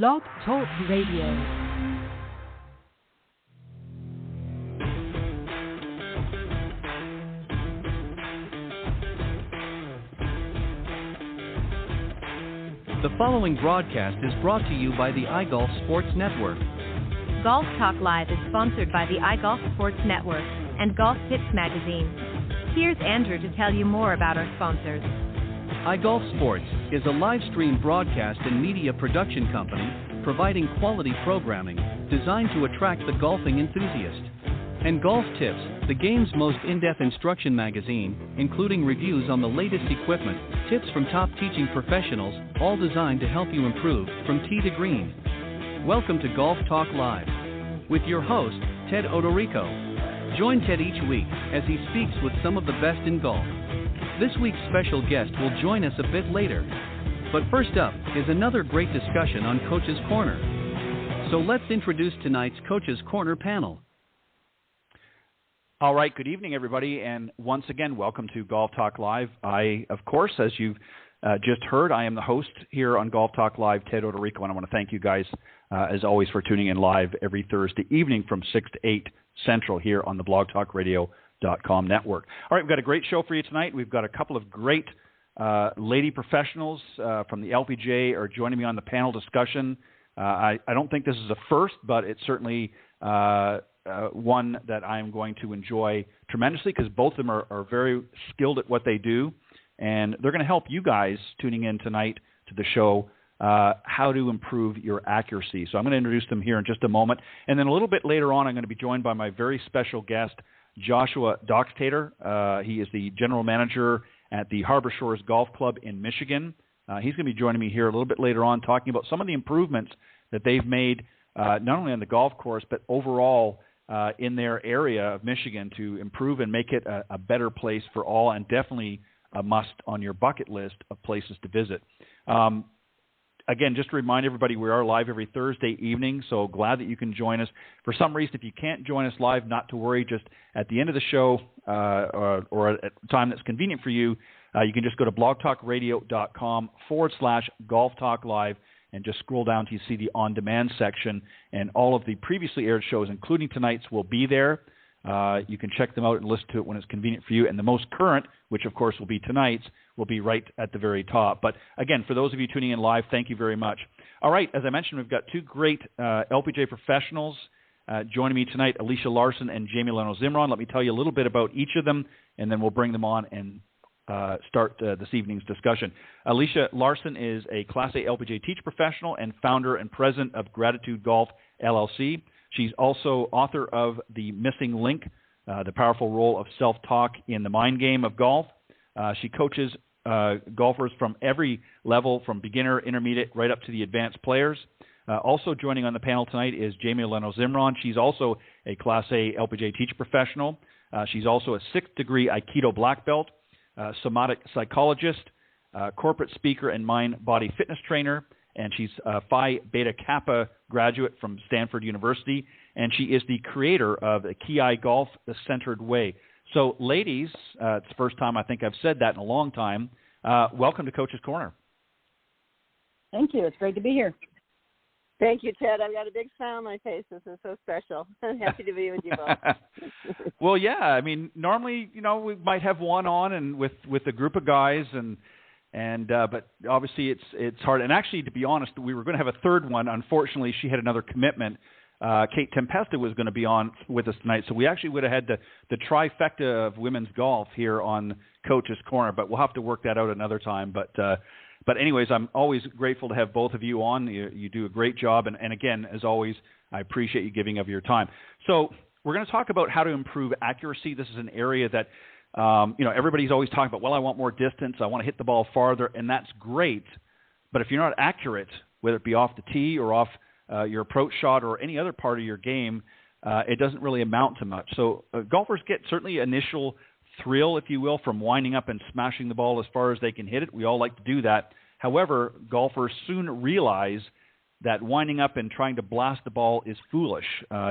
Blog Talk Radio. The following broadcast is brought to you by the iGolf Sports Network. Golf Talk Live is sponsored by the iGolf Sports Network and Golf Tips Magazine. Here's Andrew to tell you more about our sponsors. iGolf Sports is a live stream broadcast and media production company providing quality programming designed to attract the golfing enthusiast. And Golf Tips, the game's most in-depth instruction magazine, including reviews on the latest equipment, tips from top teaching professionals, all designed to help you improve from tee to green. Welcome to Golf Talk Live with your host, Ted Odorico. Join Ted each week as he speaks with some of the best in golf. This week's special guest will join us a bit later. But first up is another great discussion on Coach's Corner. So let's introduce tonight's Coach's Corner panel. All right, good evening, everybody, and once again, welcome to Golf Talk Live. I, of course, as you've just heard, I am the host here on Golf Talk Live, Ted Odorico, and I want to thank you guys, as always, for tuning in live every Thursday evening from 6 to 8 Central here on the blogtalkradio.com network. All right, we've got a great show for you tonight. We've got a couple of great lady professionals from the LPGA are joining me on the panel discussion. I don't think this is a first, but it's certainly one that I'm going to enjoy tremendously because both of them are very skilled at what they do, and they're going to help you guys tuning in tonight to the show how to improve your accuracy. So I'm going to introduce them here in just a moment, and then a little bit later on I'm going to be joined by my very special guest, Joshua Doxtator. He is the general manager at the Harbor Shores Golf Club in Michigan. He's going to be joining me here a little bit later on talking about some of the improvements that they've made not only on the golf course but overall in their area of Michigan to improve and make it a better place for all, and definitely a must on your bucket list of places to visit. Again, just to remind everybody, we are live every Thursday evening, so glad that you can join us. For some reason, if you can't join us live, not to worry. Just at the end of the show or at a time that's convenient for you, you can just go to blogtalkradio.com/Golf Talk Live and just scroll down till you see the on-demand section, and all of the previously aired shows, including tonight's, will be there. You can check them out and listen to it when it's convenient for you, and the most current, which of course will be tonight's, will be right at the very top. But again, for those of you tuning in live, thank you very much. All right, as I mentioned, we've got two great LPGA professionals joining me tonight, Alicia Larson and Jamie Leno-Zimron. Let me tell you a little bit about each of them, and then we'll bring them on and start this evening's discussion. Alicia Larson is a Class A LPGA teach professional and founder and president of Gratitude Golf, LLC. She's also author of The Missing Link, The Powerful Role of Self-Talk in the Mind Game of Golf. She coaches golfers from every level, from beginner, intermediate, right up to the advanced players. Also joining on the panel tonight is Jamie Leno-Zimron. She's also a Class A LPGA teach professional. She's also a 6th degree Aikido black belt, somatic psychologist, corporate speaker and mind-body fitness trainer, and she's a Phi Beta Kappa graduate from Stanford University, and she is the creator of the Ki Golf, The Centered Way. So, ladies, it's the first time I think I've said that in a long time. Welcome to Coach's Corner. Thank you. It's great to be here. Thank you, Ted. I've got a big smile on my face. This is so special. I'm happy to be with you both. Well, yeah. I mean, normally, we might have one on and with a group of guys, but obviously it's hard. And actually, to be honest, we were going to have a third one. Unfortunately, she had another commitment. Kate Tempesta was going to be on with us tonight, so we actually would have had the trifecta of women's golf here on Coach's Corner. But we'll have to work that out another time. But anyways, I'm always grateful to have both of you on. You do a great job. And again, as always, I appreciate you giving of your time. So we're going to talk about how to improve accuracy. This is an area that, everybody's always talking about, well, I want more distance. I want to hit the ball farther. And that's great. But if you're not accurate, whether it be off the tee or off your approach shot or any other part of your game, it doesn't really amount to much. So golfers get certainly initial thrill, if you will, from winding up and smashing the ball as far as they can hit it. We all like to do that. However, golfers soon realize that winding up and trying to blast the ball is foolish.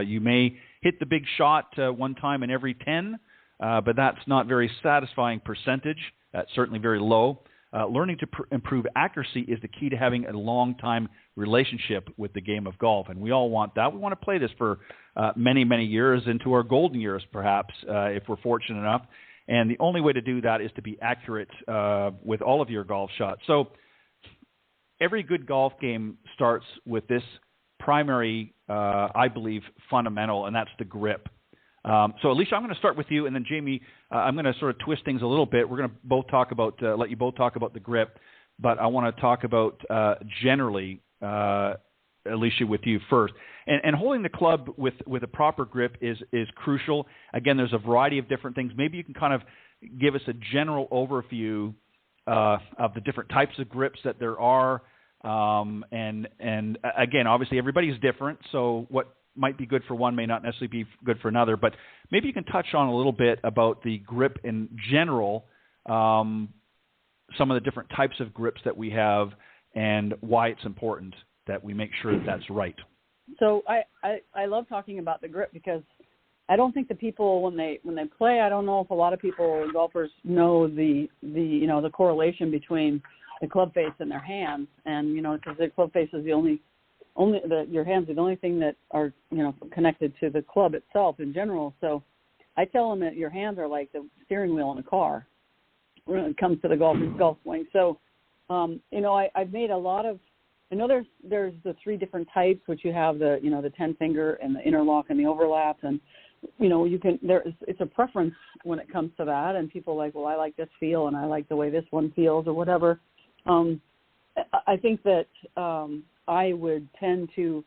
You may hit the big shot one time in every 10, but that's not very satisfying percentage. That's certainly very low. learning to improve accuracy is the key to having a long-time relationship with the game of golf, and we all want that. We want to play this for many, many years, into our golden years, perhaps, if we're fortunate enough. And the only way to do that is to be accurate with all of your golf shots. So every good golf game starts with this primary, I believe, fundamental, and that's the grip. So, Alicia, I'm going to start with you, and then Jamie, I'm going to sort of twist things a little bit. We're going to both talk about, let you both talk about the grip, but I want to talk about generally, Alicia, with you first. And holding the club with a proper grip is crucial. Again, there's a variety of different things. Maybe you can kind of give us a general overview of the different types of grips that there are. And again, obviously everybody's different, so what might be good for one may not necessarily be good for another, but maybe you can touch on a little bit about the grip in general, some of the different types of grips that we have, and why it's important that we make sure that that's right. So I love talking about the grip, because I don't think the people when they play, I don't know if a lot of people, golfers, know the correlation between the club face and their hands, and because the club face is your hands are the only thing that are connected to the club itself in general. So I tell them that your hands are like the steering wheel in a car when it comes to the golf swing. So I've made a lot of. I know there's the three different types, which you have the 10 finger and the interlock and the overlap, and it's a preference when it comes to that, and people are like, well, I like this feel and I like the way this one feels or whatever. I think that I would tend to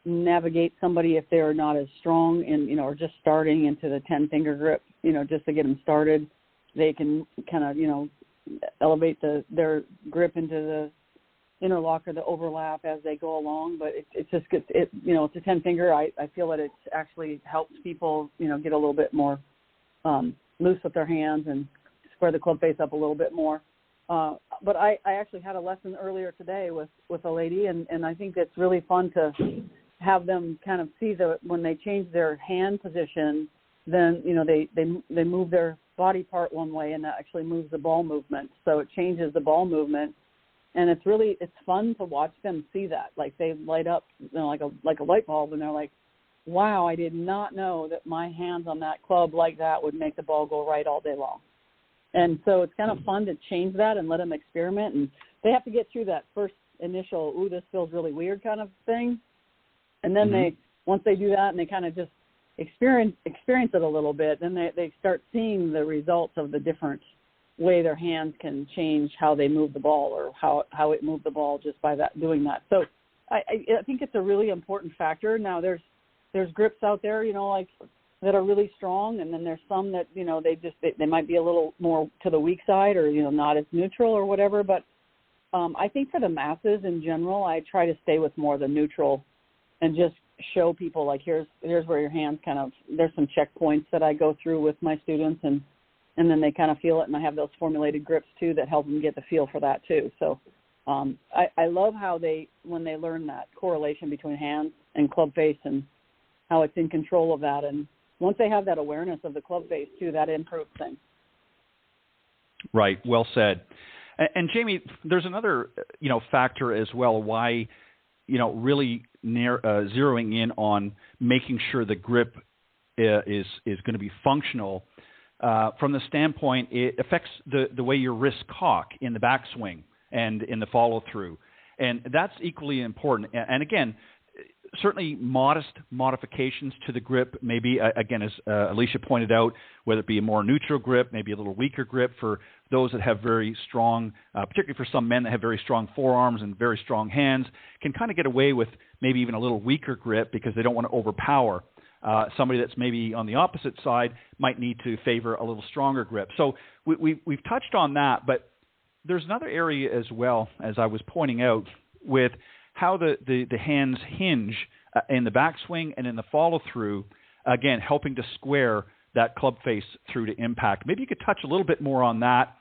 navigate somebody if they're not as strong and or just starting into the 10 finger grip, just to get them started. They can kind of elevate their grip into the interlock or the overlap as they go along, but it's a 10 finger. I feel that it actually helps people get a little bit more loose with their hands and square the club face up a little bit more. But I actually had a lesson earlier today with a lady, and I think it's really fun to have them kind of see when they change their hand position, then they move their body part one way, and that actually moves the ball movement. So it changes the ball movement. And it's fun to watch them see that. Like they light up, like a light bulb, and they're like, "Wow, I did not know that my hands on that club like that would make the ball go right all day long." And so it's kind of fun to change that and let them experiment. And they have to get through that first initial, "Ooh, this feels really weird" kind of thing. And then once they do that and they kind of just experience it a little bit, then they start seeing the results of the different way their hands can change how they move the ball, or how it moved the ball just by doing that. So I think it's a really important factor. Now there's grips out there, like that are really strong, and then there's some that they might be a little more to the weak side, or not as neutral or whatever. But I think for the masses in general, I try to stay with more the neutral, and just show people like here's where your hands there's some checkpoints that I go through with my students, and then they kind of feel it, and I have those formulated grips too that help them get the feel for that too. So I love how when they learn that correlation between hands and club face, and how it's in control of that. And once they have that awareness of the club face too, that improves things. Right. Well said. And Jamie, there's another factor as well why really zeroing in on making sure the grip is going to be functional. From the standpoint, it affects the way your wrists cock in the backswing and in the follow-through. And that's equally important. And again, certainly modest modifications to the grip, maybe, again, as Alicia pointed out, whether it be a more neutral grip, maybe a little weaker grip for those that have very strong, particularly for some men that have very strong forearms and very strong hands, can kind of get away with maybe even a little weaker grip because they don't want to overpower. Somebody that's maybe on the opposite side might need to favor a little stronger grip. So we've touched on that, but there's another area as well, as I was pointing out, with how the hands hinge in the backswing and in the follow-through, again, helping to square that club face through to impact. Maybe you could touch a little bit more on that.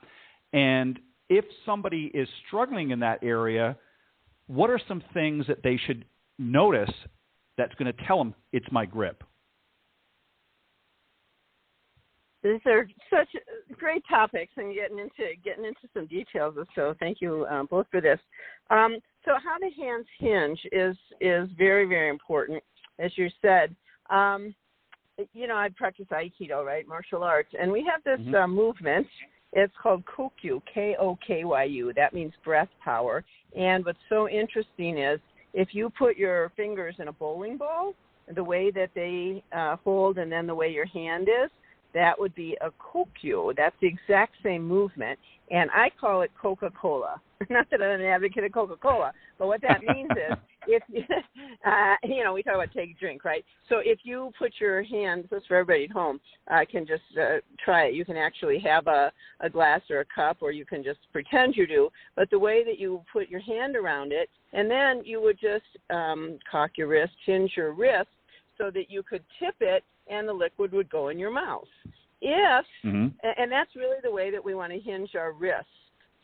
And if somebody is struggling in that area, what are some things that they should notice that's going to tell them it's my grip? These are such great topics, and getting into some details. So thank you both for this. So how the hands hinge is very, very important, as you said. I practice Aikido, right, martial arts, and we have this movement. It's called Kokyu, Kokyu. That means breath power. And what's so interesting is if you put your fingers in a bowling ball, the way that they hold and then the way your hand is, that would be a kokyu. That's the exact same movement, and I call it Coca-Cola. Not that I'm an advocate of Coca-Cola, but what that means is if, we talk about take a drink, right? So if you put your hand, this is for everybody at home, can just try it. You can actually have a glass or a cup, or you can just pretend you do, but the way that you put your hand around it, and then you would just cock your wrist, hinge your wrist, so that you could tip it and the liquid would go in your mouth. And that's really the way that we want to hinge our wrists.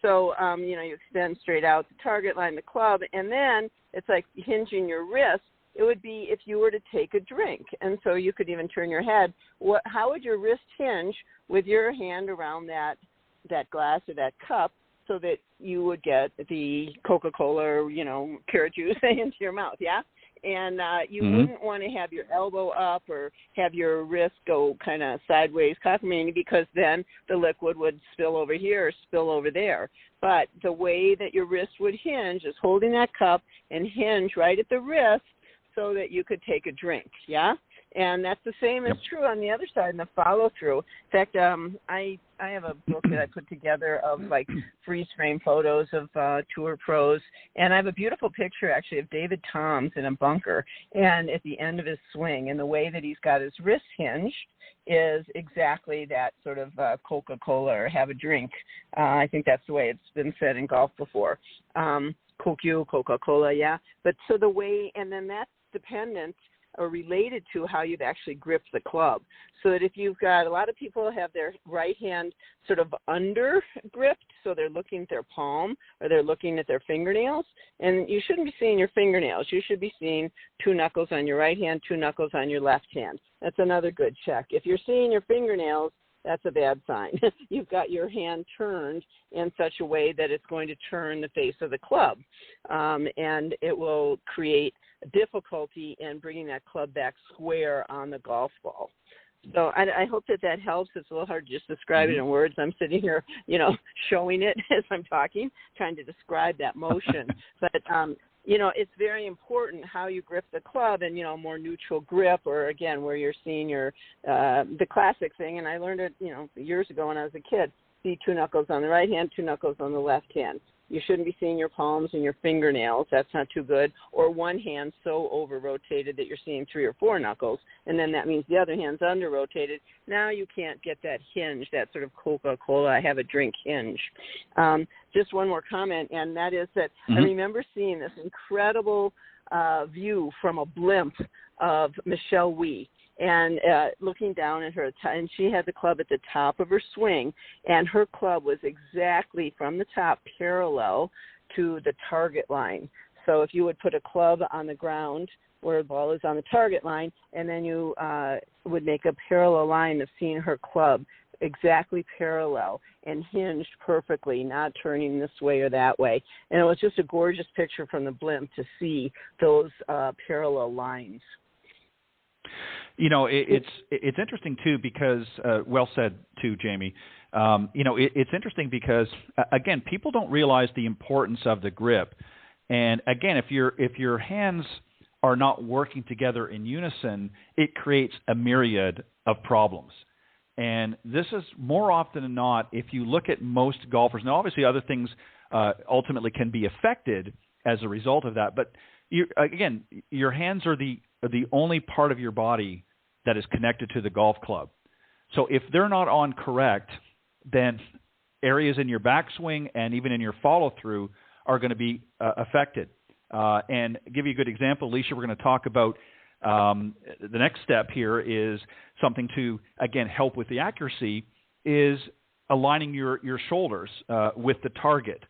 So, you extend straight out the target line, the club, and then it's like hinging your wrist. It would be if you were to take a drink. And so you could even turn your head. How would your wrist hinge with your hand around that glass or that cup so that you would get the Coca-Cola or, carrot juice into your mouth, yeah? And you wouldn't want to have your elbow up or have your wrist go kind of sideways, cockamamie, because then the liquid would spill over here or spill over there. But the way that your wrist would hinge is holding that cup and hinge right at the wrist so that you could take a drink, yeah? And that's the same as true on the other side in the follow-through. In fact, I have a book that I put together of, freeze-frame photos of tour pros. And I have a beautiful picture, actually, of David Toms in a bunker and at the end of his swing. And the way that he's got his wrist hinged is exactly that sort of Coca-Cola or have a drink. I think that's the way it's been said in golf before. Kokyu, Coca-Cola, yeah. But so the way, and then that's dependent or related to how you've actually gripped the club. So that if you've got, a lot of people have their right hand sort of under gripped, so they're looking at their palm or they're looking at their fingernails, and you shouldn't be seeing your fingernails. You should be seeing 2 knuckles on your right hand, 2 knuckles on your left hand. That's another good check. If you're seeing your fingernails, that's a bad sign. You've got your hand turned in such a way that it's going to turn the face of the club, and it will create difficulty in bringing that club back square on the golf ball. So I hope that helps. It's a little hard to just describe it in words. I'm sitting here, showing it as I'm talking, trying to describe that motion. But, it's very important how you grip the club and, more neutral grip, or, again, where you're seeing your the classic thing. And I learned it, years ago when I was a kid, see 2 knuckles on the right hand, 2 knuckles on the left hand. You shouldn't be seeing your palms and your fingernails. That's not too good. Or one hand so over-rotated that you're seeing 3 or 4 knuckles, and then that means the other hand's under-rotated. Now you can't get that hinge, that sort of Coca-Cola, have a drink hinge. Just one more comment, and that is that I remember seeing this incredible view from a blimp of Michelle Wee. And looking down at her, and she had the club at the top of her swing, and her club was exactly from the top parallel to the target line. So if you would put a club on the ground where the ball is on the target line, and then you would make a parallel line of seeing her club exactly parallel and hinged perfectly, not turning this way or that way. And it was just a gorgeous picture from the blimp to see those parallel lines. It's interesting too because well said too, Jamie. It's interesting because again, people don't realize the importance of the grip. And again, if your hands are not working together in unison, it creates a myriad of problems. And this is more often than not, if you look at most golfers. Now, obviously, other things ultimately can be affected as a result of that. But your hands are the only part of your body that is connected to the golf club. So if they're not on correct, then areas in your backswing and even in your follow-through are going to be affected. And give you a good example, Alicia, we're going to talk about the next step here is something to, again, help with the accuracy, is aligning your shoulders with the target.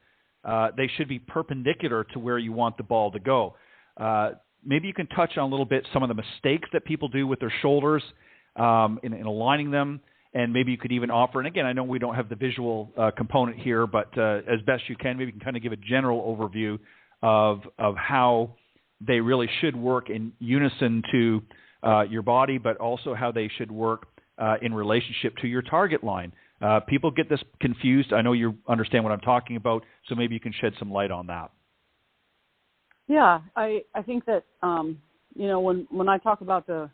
They should be perpendicular to where you want the ball to go. Maybe you can touch on a little bit some of the mistakes that people do with their shoulders in aligning them, and maybe you could even offer, and again, I know we don't have the visual component here, but as best you can, maybe you can kind of give a general overview of how they really should work in unison to your body, but also how they should work in relationship to your target line. People get this confused. I know you understand what I'm talking about, so maybe you can shed some light on that. Yeah, I think that when I talk about the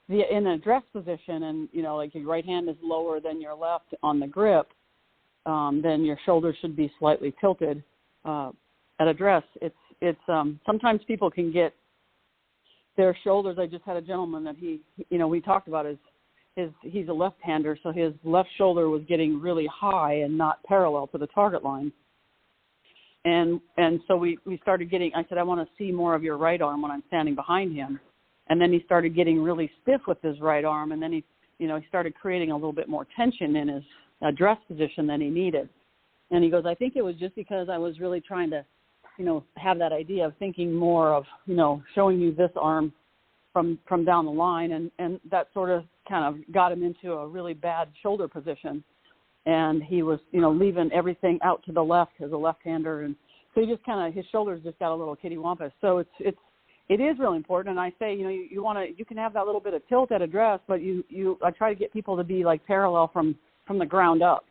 in a dress position, and like your right hand is lower than your left on the grip, then your shoulders should be slightly tilted. At a dress, it's sometimes people can get their shoulders. I just had a gentleman that we talked about he's a left-hander, so his left shoulder was getting really high and not parallel to the target line. And so we started getting, I said, I want to see more of your right arm when I'm standing behind him. And then he started getting really stiff with his right arm, and then he started creating a little bit more tension in his dress position than he needed. And he goes, I think it was just because I was really trying to, have that idea of thinking more of, showing you this arm from down the line, and that sort of kind of got him into a really bad shoulder position. And he was, leaving everything out to the left as a left-hander, and so he just kind of, his shoulders just got a little kittywampus. So it is really important. And I say, you can have that little bit of tilt at a dress, but I try to get people to be like parallel from the ground up.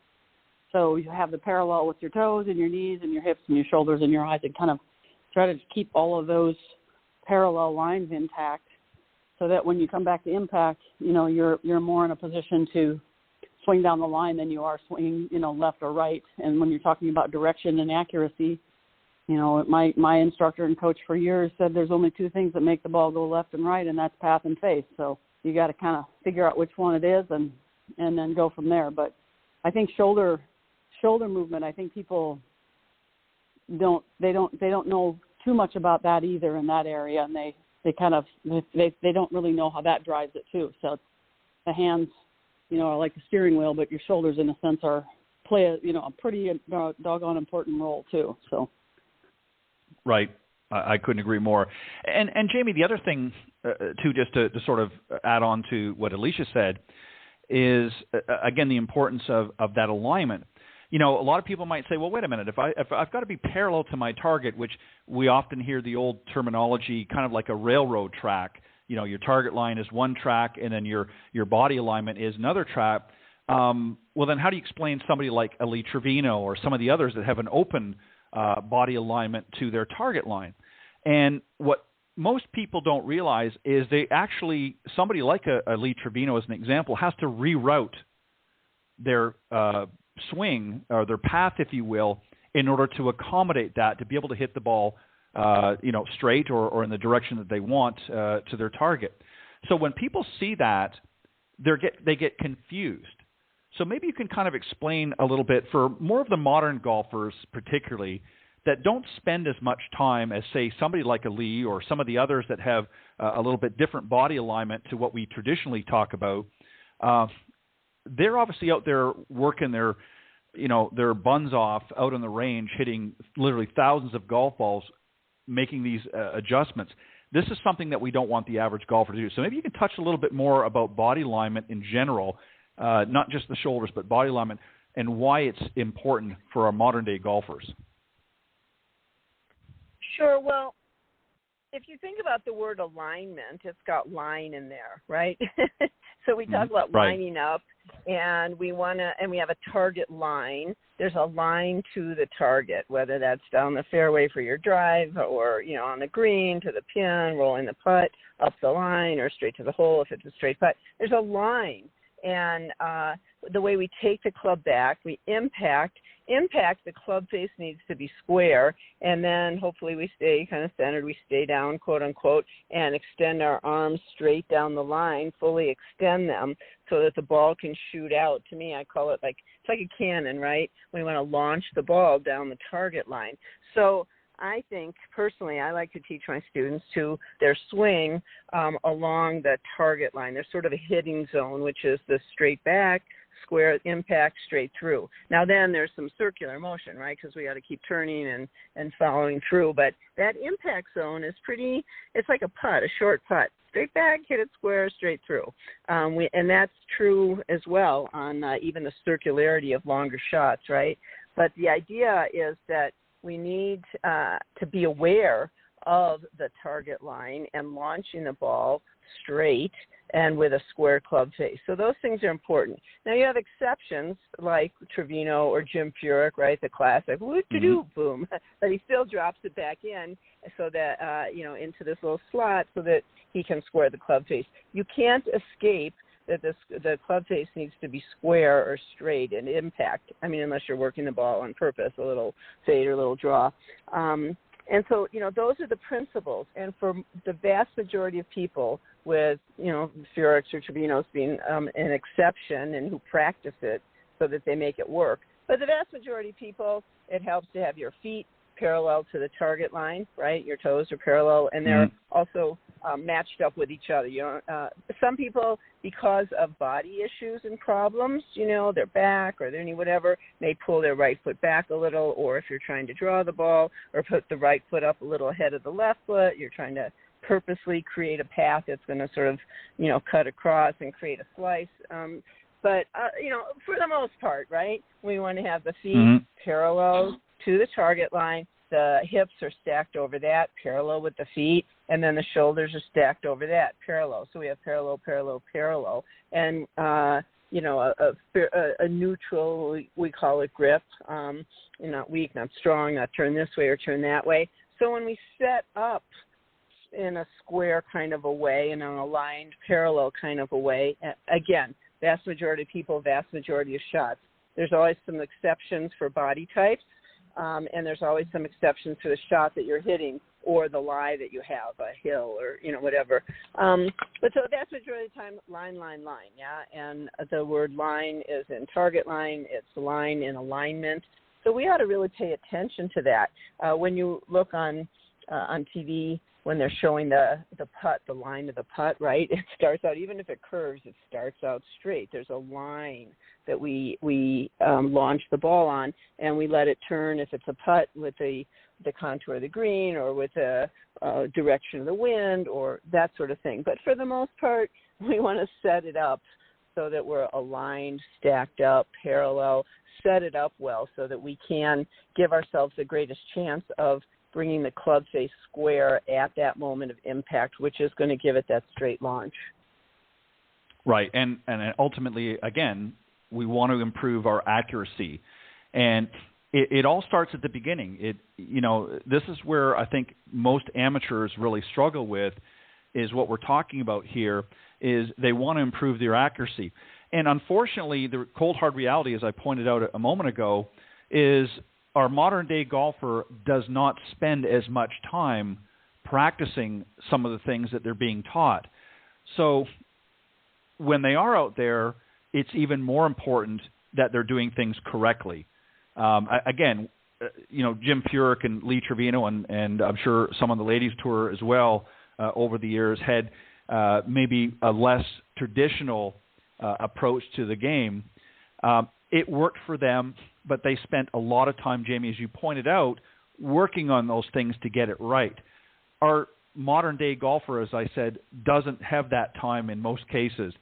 So you have the parallel with your toes and your knees and your hips and your shoulders and your eyes, and kind of try to keep all of those parallel lines intact, so that when you come back to impact, you're more in a position to swing down the line than you are swinging, left or right. And when you're talking about direction and accuracy, my instructor and coach for years said there's only two things that make the ball go left and right, and that's path and face. So you got to kind of figure out which one it is and then go from there. But I think shoulder movement, I think people don't know too much about that either in that area, and they don't really know how that drives it too. So the hands, are like the steering wheel, but your shoulders in a sense play a pretty doggone important role too. So. Right. I couldn't agree more. And Jamie, the other thing too, just to sort of add on to what Alicia said, is again the importance of that alignment. A lot of people might say, well, wait a minute, if I've got to be parallel to my target, which we often hear the old terminology, kind of like a railroad track. Your target line is one track, and then your body alignment is another track. Well, then how do you explain somebody like Ali Trevino or some of the others that have an open body alignment to their target line? And what most people don't realize is somebody like Ali Trevino, as an example, has to reroute their swing or their path, if you will, in order to accommodate that, to be able to hit the ball straight or in the direction that they want to their target. So when people see that, they get confused. So maybe you can kind of explain a little bit for more of the modern golfers, particularly, that don't spend as much time as, say, somebody like Ali or some of the others that have a little bit different body alignment to what we traditionally talk about. They're obviously out there working their buns off out on the range, hitting literally thousands of golf balls, making these adjustments. This is something that we don't want the average golfer to do. So maybe you can touch a little bit more about body alignment in general, not just the shoulders, but body alignment, and why it's important for our modern-day golfers. Sure. Well, if you think about the word alignment, it's got line in there, right? So we talk about lining up, and we have a target line. There's a line to the target, whether that's down the fairway for your drive or, on the green to the pin, rolling the putt up the line, or straight to the hole if it's a straight putt. There's a line. And the way we take the club back, we impact, the club face needs to be square, and then hopefully we stay kind of centered, we stay down, quote unquote, and extend our arms straight down the line, fully extend them so that the ball can shoot out. To me, I call it it's like a cannon, right? We want to launch the ball down the target line. So I think, personally, I like to teach my students to their swing along the target line. There's sort of a hitting zone, which is the straight back, square impact straight through. Now then there's some circular motion, right, because we got to keep turning and following through. But that impact zone is it's like a putt, a short putt. Straight back, hit it square, straight through. And that's true as well on even the circularity of longer shots, right? But the idea is that we need to be aware of the target line and launching the ball straight and with a square club face. So those things are important. Now you have exceptions like Trevino or Jim Furyk, right? The classic, boom, but he still drops it back in so that, into this little slot so that he can square the club face. You can't escape that the club face needs to be square or straight in impact. I mean, unless you're working the ball on purpose, a little fade or a little draw. And so, those are the principles. And for the vast majority of people with, Furyks or Trevinos being an exception and who practice it so that they make it work. But the vast majority of people, it helps to have your feet parallel to the target line, right? Your toes are parallel, and they're also matched up with each other. Some people, because of body issues and problems, their back or their knee, whatever, may pull their right foot back a little, or if you're trying to draw the ball or put the right foot up a little ahead of the left foot, you're trying to purposely create a path that's going to sort of, cut across and create a slice. But for the most part, right, we want to have the feet parallel to the target line. The hips are stacked over that, parallel with the feet, and then the shoulders are stacked over that, parallel. So we have parallel, parallel, parallel. And, a neutral, we call it grip, not weak, not strong, not turn this way or turn that way. So when we set up in a square kind of a way, in an aligned parallel kind of a way, again, vast majority of people, vast majority of shots. There's always some exceptions for body types. And there's always some exceptions to the shot that you're hitting or the lie that you have, a hill or, whatever. But so that's majority of the time, line, yeah? And the word line is in target line. It's line in alignment. So we ought to really pay attention to that. When you look on TV, when they're showing the putt, the line of the putt, right, it starts out, even if it curves, it starts out straight. There's a line that we launch the ball on, and we let it turn if it's a putt with the contour of the green or with the direction of the wind or that sort of thing. But for the most part, we want to set it up so that we're aligned, stacked up, parallel, set it up well so that we can give ourselves the greatest chance of bringing the club face square at that moment of impact, which is going to give it that straight launch. Right, and ultimately, again, we want to improve our accuracy, and it all starts at the beginning. This is where I think most amateurs really struggle with, is what we're talking about here, is they want to improve their accuracy. And unfortunately, the cold hard reality, as I pointed out a moment ago, is our modern-day golfer does not spend as much time practicing some of the things that they're being taught. So when they are out there, it's even more important that they're doing things correctly. Again, Jim Furyk and Lee Trevino, and I'm sure some on the ladies' tour as well over the years had maybe a less traditional approach to the game. It worked for them, but they spent a lot of time, Jamie, as you pointed out, working on those things to get it right. Our modern-day golfer, as I said, doesn't have that time in most cases.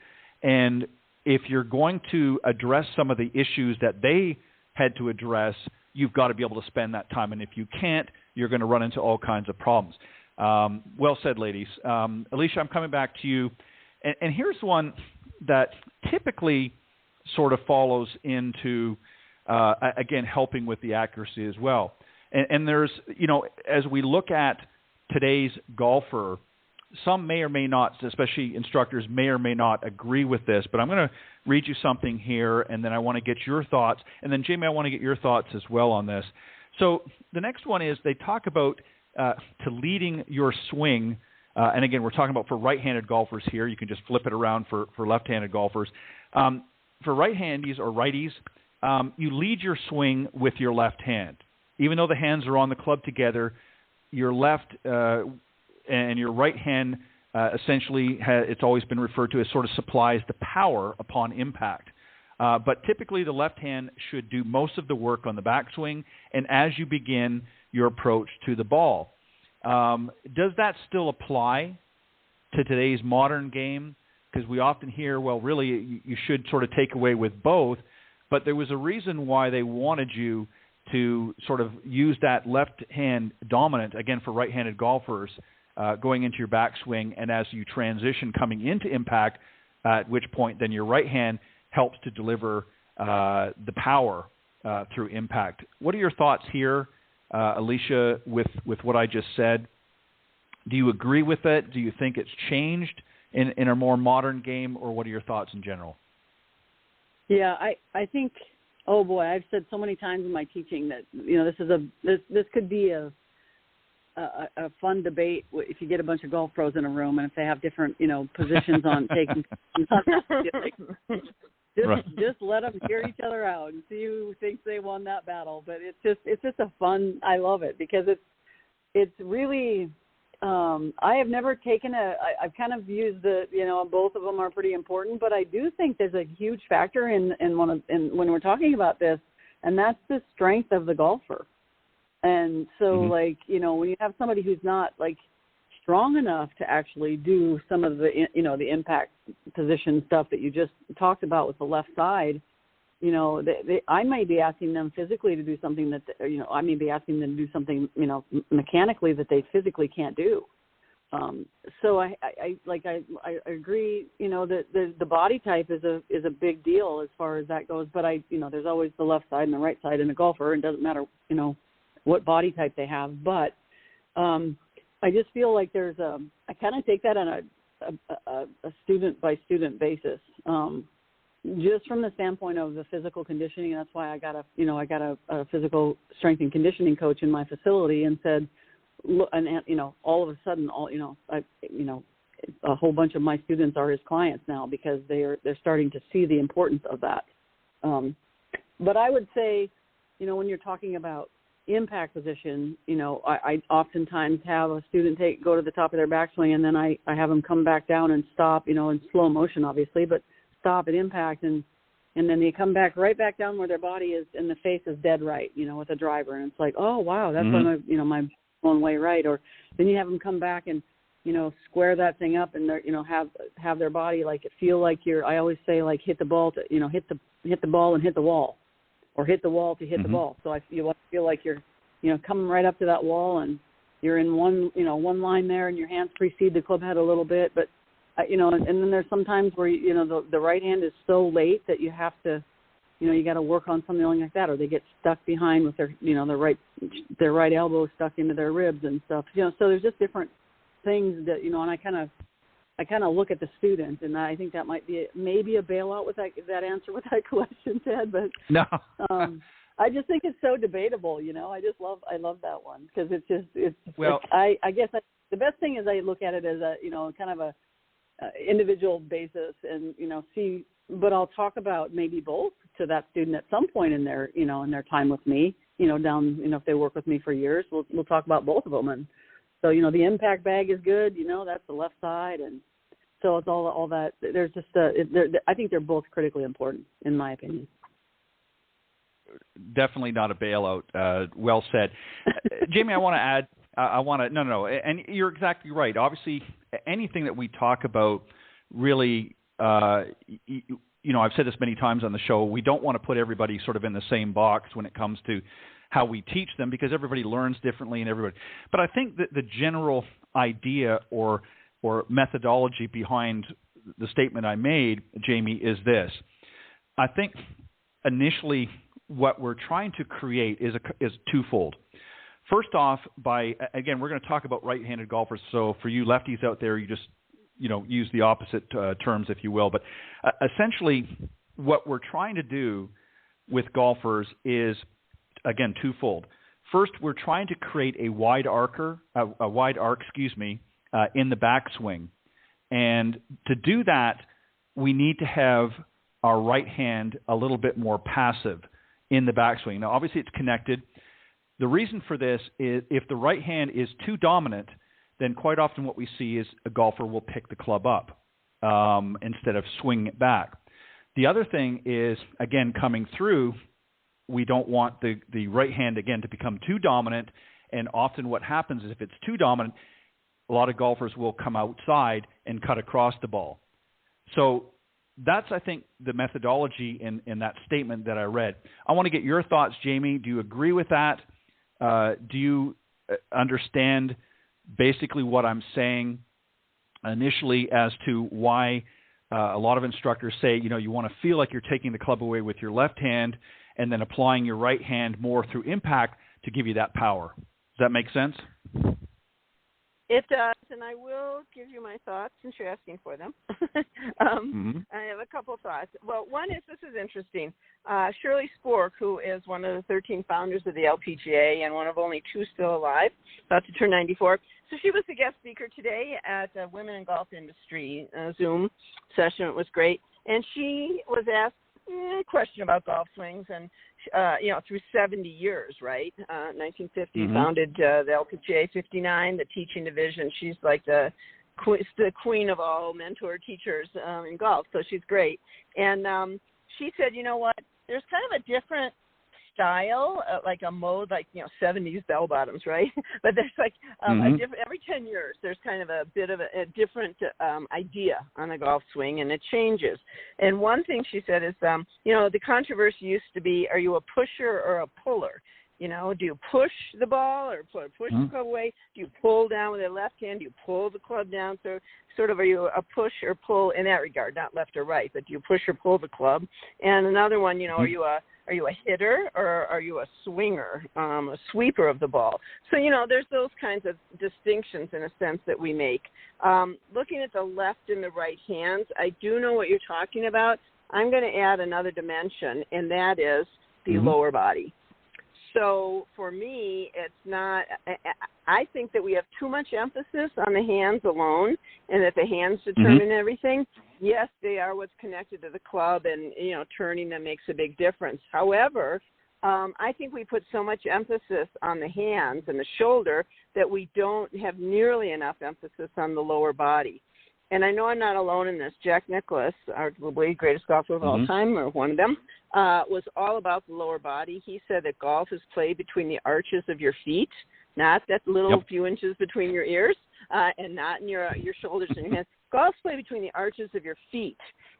And if you're going to address some of the issues that they had to address, you've got to be able to spend that time. And if you can't, you're going to run into all kinds of problems. Well said, ladies. Alicia, I'm coming back to you. And here's one that typically sort of follows into, again, helping with the accuracy as well. And there's, as we look at today's golfer, some may or may not, especially instructors, may or may not agree with this, but I'm going to read you something here, and then I want to get your thoughts. And then, Jamie, I want to get your thoughts as well on this. So the next one is they talk about to leading your swing. And again, we're talking about for right-handed golfers here. You can just flip it around for left-handed golfers. For right-handies or righties, you lead your swing with your left hand. Even though the hands are on the club together, your left and your right hand essentially, it's always been referred to as sort of supplies the power upon impact. But typically the left hand should do most of the work on the backswing and as you begin your approach to the ball. Does that still apply to today's modern game? Because we often hear, well, really, you should sort of take away with both. But there was a reason why they wanted you to sort of use that left hand dominant, again, for right-handed golfers, going into your backswing, and as you transition coming into impact, at which point then your right hand helps to deliver the power through impact. What are your thoughts here, Alicia, with what I just said? Do you agree with it? Do you think it's changed in a more modern game, or what are your thoughts in general? Yeah, I think, oh boy, I've said so many times in my teaching that, you know, this could be a fun debate if you get a bunch of golf pros in a room and if they have different, you know, positions on taking. Just let them hear each other out and see who thinks they won that battle. But it's just a fun. I love it because it's really. I have never taken I've kind of used both of them are pretty important, but I do think there's a huge factor in when we're talking about this, and that's the strength of the golfer. And so, like, you know, when you have somebody who's not like strong enough to actually do some of the, you know, the impact position stuff that you just talked about with the left side, you know, I might be asking them physically to do something that, you know, I may be asking them to do something, you know, mechanically that they physically can't do. So I agree, you know, that the body type is a big deal as far as that goes. But there's always the left side and the right side in a golfer. It doesn't matter, you know, what body type they have. But I just feel like I kind of take that on a student by student basis. Just from the standpoint of the physical conditioning, that's why I got a physical strength and conditioning coach in my facility, and said, look, and you know, all of a sudden, a whole bunch of my students are his clients now because they're starting to see the importance of that. But I would say, you know, when you're talking about impact position, you know, I oftentimes have a student go to the top of their backswing, and then I have them come back down and stop, you know, in slow motion, obviously, but stop at impact, and then they come back right back down where their body is and the face is dead right, you know, with a driver, and it's like, oh wow, that's why my blown way right. Or then you have them come back and, you know, square that thing up, and they're, you know, have their body like feel like I always say, like, hit the ball to, you know, hit the ball and hit the wall, or hit the wall to hit the ball. So you want to feel like you're, you know, coming right up to that wall, and you're in one line there, and your hands precede the club head a little bit, but you know, and then there's sometimes where, you know, the right hand is so late that you have to, you know, you got to work on something like that, or they get stuck behind with their, you know, their right elbow stuck into their ribs and stuff. You know, so there's just different things that, you know, and I kind of look at the student, and I think that might be maybe a bailout with that answer with that question, Ted. But no, I just think it's so debatable. You know, I love that one because well, I guess the best thing is I look at it as a, you know, kind of a individual basis, and, you know, but I'll talk about maybe both to that student at some point in their, you know, in their time with me, you know, if they work with me for years, we'll talk about both of them. And so, you know, the impact bag is good, you know, that's the left side. And so it's all that. There's just, I think they're both critically important, in my opinion. Definitely not a bailout. Well said. Jamie, I want to add, no, and you're exactly right. Obviously, anything that we talk about really, you know, I've said this many times on the show, we don't want to put everybody sort of in the same box when it comes to how we teach them, because everybody learns differently but I think that the general idea or methodology behind the statement I made, Jamie, is this. I think initially what we're trying to create is twofold. First off, again, we're going to talk about right-handed golfers. So for you lefties out there, you just, you know, use the opposite terms, if you will. But essentially, what we're trying to do with golfers is, again, twofold. First, we're trying to create a wide arc, in the backswing. And to do that, we need to have our right hand a little bit more passive in the backswing. Now, obviously, it's connected. The reason for this is if the right hand is too dominant, then quite often what we see is a golfer will pick the club up instead of swinging it back. The other thing is, again, coming through, we don't want the right hand, again, to become too dominant. And often what happens is if it's too dominant, a lot of golfers will come outside and cut across the ball. So that's, I think, the methodology in that statement that I read. I want to get your thoughts, Jamie. Do you agree with that? Do you understand basically what I'm saying initially as to why a lot of instructors say, you want to feel like you're taking the club away with your left hand and then applying your right hand more through impact to give you that power? Does that make sense? It does, and I will give you my thoughts since you're asking for them. I have a couple of thoughts. Well, one is, this is interesting. Shirley Spork, who is one of the 13 founders of the LPGA and one of only 2 still alive, about to turn 94. So she was the guest speaker today at the Women in Golf Industry Zoom session. It was great. And she was asked a question about golf swings and, through 70 years, right? 1950, founded the LPGA, 59, the teaching division. She's like the queen of all mentor teachers in golf, so she's great. And she said, you know what, there's kind of a different style, like a mode, like 70s bell bottoms, right? But there's like a different, every 10 years there's kind of a bit of a different idea on a golf swing, and it changes. And one thing she said is, the controversy used to be, are you a pusher or a puller? Do you push the ball or push the club away? Do you pull down with the left hand? Do you pull the club down? So sort of, are you a push or pull in that regard, not left or right, but do you push or pull the club? And another one, are you a hitter or are you a swinger, a sweeper of the ball? So, there's those kinds of distinctions in a sense that we make. Looking at the left and the right hands, I do know what you're talking about. I'm going to add another dimension, and that is the lower body. So for me, it's not – I think that we have too much emphasis on the hands alone and that the hands determine everything. Yes, they are what's connected to the club, and, turning them makes a big difference. However, I think we put so much emphasis on the hands and the shoulder that we don't have nearly enough emphasis on the lower body. And I know I'm not alone in this. Jack Nicklaus, arguably greatest golfer of all time, or one of them, was all about the lower body. He said that golf is played between the arches of your feet, not that little few inches between your ears, and not in your shoulders and your hands. Golf's played between the arches of your feet,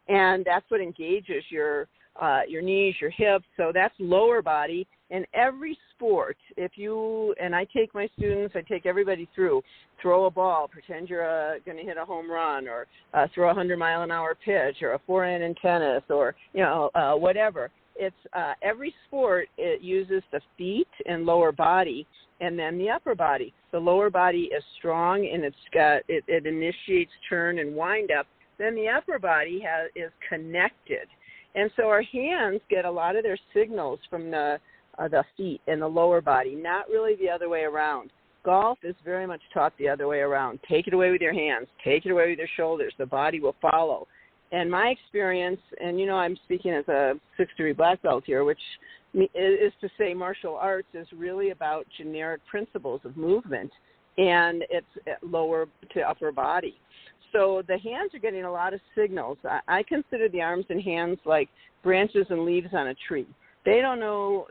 and that's what engages your knees, your hips. So that's lower body. In every sport, and I take my students, I take everybody through, throw a ball, pretend you're going to hit a home run, or throw a 100-mile-an-hour pitch, or a forehand in tennis, or, whatever. It's every sport, it uses the feet and lower body, and then the upper body. The lower body is strong, and it initiates turn and wind up. Then the upper body is connected. And so our hands get a lot of their signals from the feet and the lower body, not really the other way around. Golf is very much taught the other way around. Take it away with your hands. Take it away with your shoulders. The body will follow. And my experience, and I'm speaking as a 6th-degree black belt here, which is to say martial arts is really about generic principles of movement, and it's lower to upper body. So the hands are getting a lot of signals. I consider the arms and hands like branches and leaves on a tree. They don't know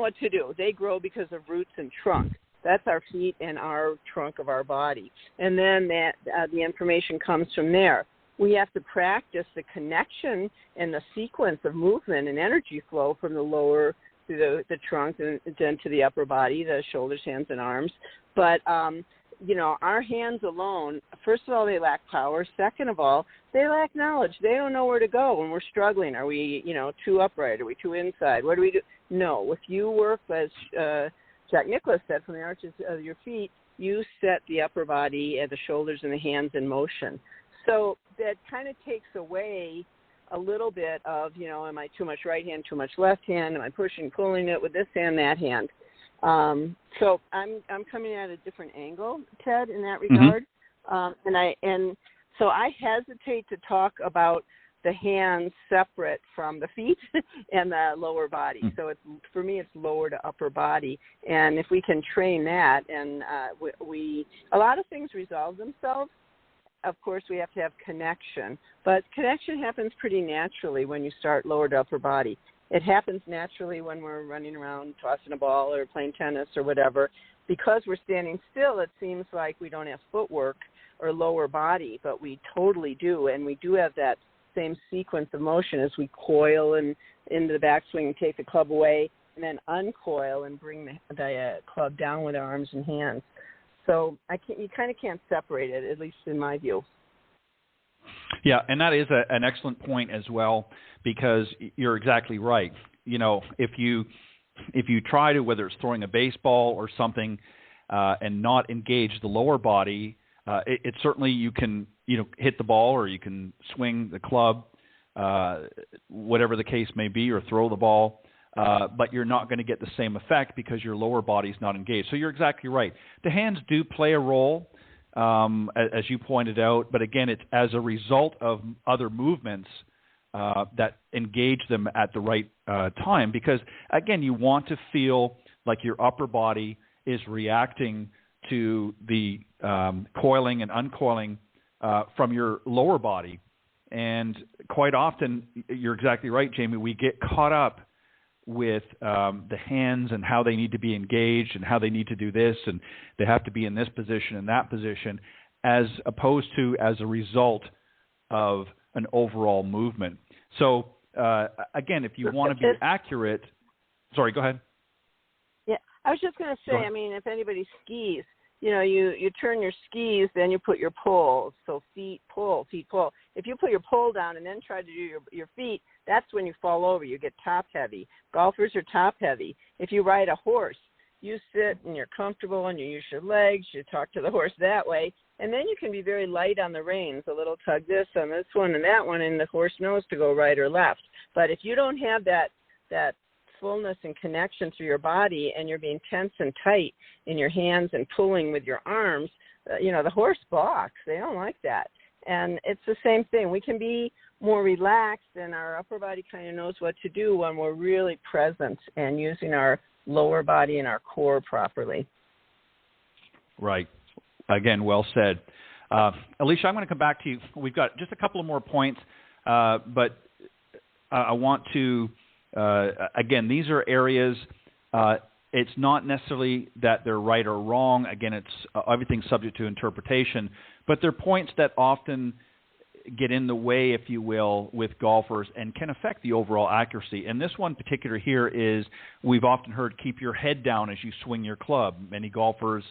what to do. They grow because of roots and trunk. That's our feet and our trunk of our body. And then the information comes from there. We have to practice the connection and the sequence of movement and energy flow from the lower to the trunk and then to the upper body, the shoulders, hands, and arms. But our hands alone, first of all, they lack power. Second of all, they lack knowledge. They don't know where to go when we're struggling. Are we, too upright? Are we too inside? What do we do? No. If you work, as Jack Nicklaus said, from the arches of your feet, you set the upper body and the shoulders and the hands in motion. So that kind of takes away a little bit of, am I too much right hand, too much left hand? Am I pushing, pulling it with this hand, that hand? So I'm coming at a different angle, Ted, in that regard. So I hesitate to talk about the hands separate from the feet and the lower body. So for me, it's lower to upper body. And if we can train that, and a lot of things resolve themselves of course, we have to have connection. But connection happens pretty naturally when you start lower to upper body. It happens naturally when we're running around tossing a ball or playing tennis or whatever. Because we're standing still, it seems like we don't have footwork or lower body, but we totally do. And we do have that same sequence of motion as we coil and into the backswing and take the club away and then uncoil and bring the club down with our arms and hands. So you kind of can't separate it, at least in my view. Yeah, and that is an excellent point as well, because you're exactly right. You know, if you try to, whether it's throwing a baseball or something, and not engage the lower body, it certainly you can hit the ball or you can swing the club, whatever the case may be, or throw the ball, but you're not going to get the same effect because your lower body's not engaged. So you're exactly right. The hands do play a role, as you pointed out, but again, it's as a result of other movements that engage them at the right time, because again, you want to feel like your upper body is reacting to the coiling and uncoiling from your lower body. And quite often, you're exactly right, Jamie, we get caught up with the hands and how they need to be engaged and how they need to do this and they have to be in this position and that position, as opposed to as a result of an overall movement. So, again, if you want to be accurate – sorry, go ahead. Yeah, I was just going to say, I mean, if anybody skis, you turn your skis, then you put your pull. So feet pull, feet pull. If you put your pull down and then try to do your feet, that's when you fall over. You get top heavy. Golfers are top heavy. If you ride a horse, you sit and you're comfortable and you use your legs. You talk to the horse that way. And then you can be very light on the reins, a little tug this on this one and that one, and the horse knows to go right or left. But if you don't have that fullness and connection through your body and you're being tense and tight in your hands and pulling with your arms, the horse balks. They don't like that. And it's the same thing. We can be more relaxed and our upper body kind of knows what to do when we're really present and using our lower body and our core properly. Right. Again, well said. Alicia, I'm going to come back to you. We've got just a couple of more points, but I want to, again, these are areas, it's not necessarily that they're right or wrong. Again, it's everything's subject to interpretation, but they're points that often get in the way, if you will, with golfers and can affect the overall accuracy. And this one particular here is, we've often heard, keep your head down as you swing your club. Many golfers,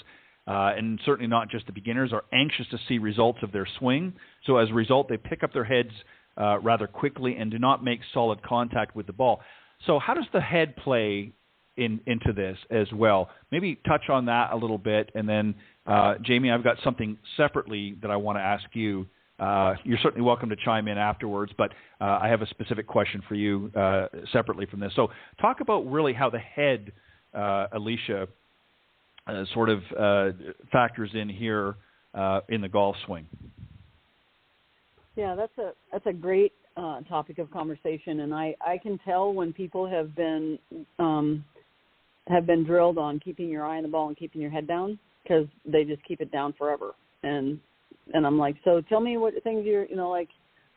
and certainly not just the beginners, are anxious to see results of their swing. So as a result, they pick up their heads rather quickly and do not make solid contact with the ball. So how does the head play into this as well? Maybe touch on that a little bit. And then, Jamie, I've got something separately that I want to ask you. You're certainly welcome to chime in afterwards, but I have a specific question for you separately from this. So talk about really how the head, Alicia, sort of factors in here in the golf swing. Yeah, that's a great topic of conversation, and I can tell when people have been drilled on keeping your eye on the ball and keeping your head down, because they just keep it down forever. And I'm like, so tell me what things you're, like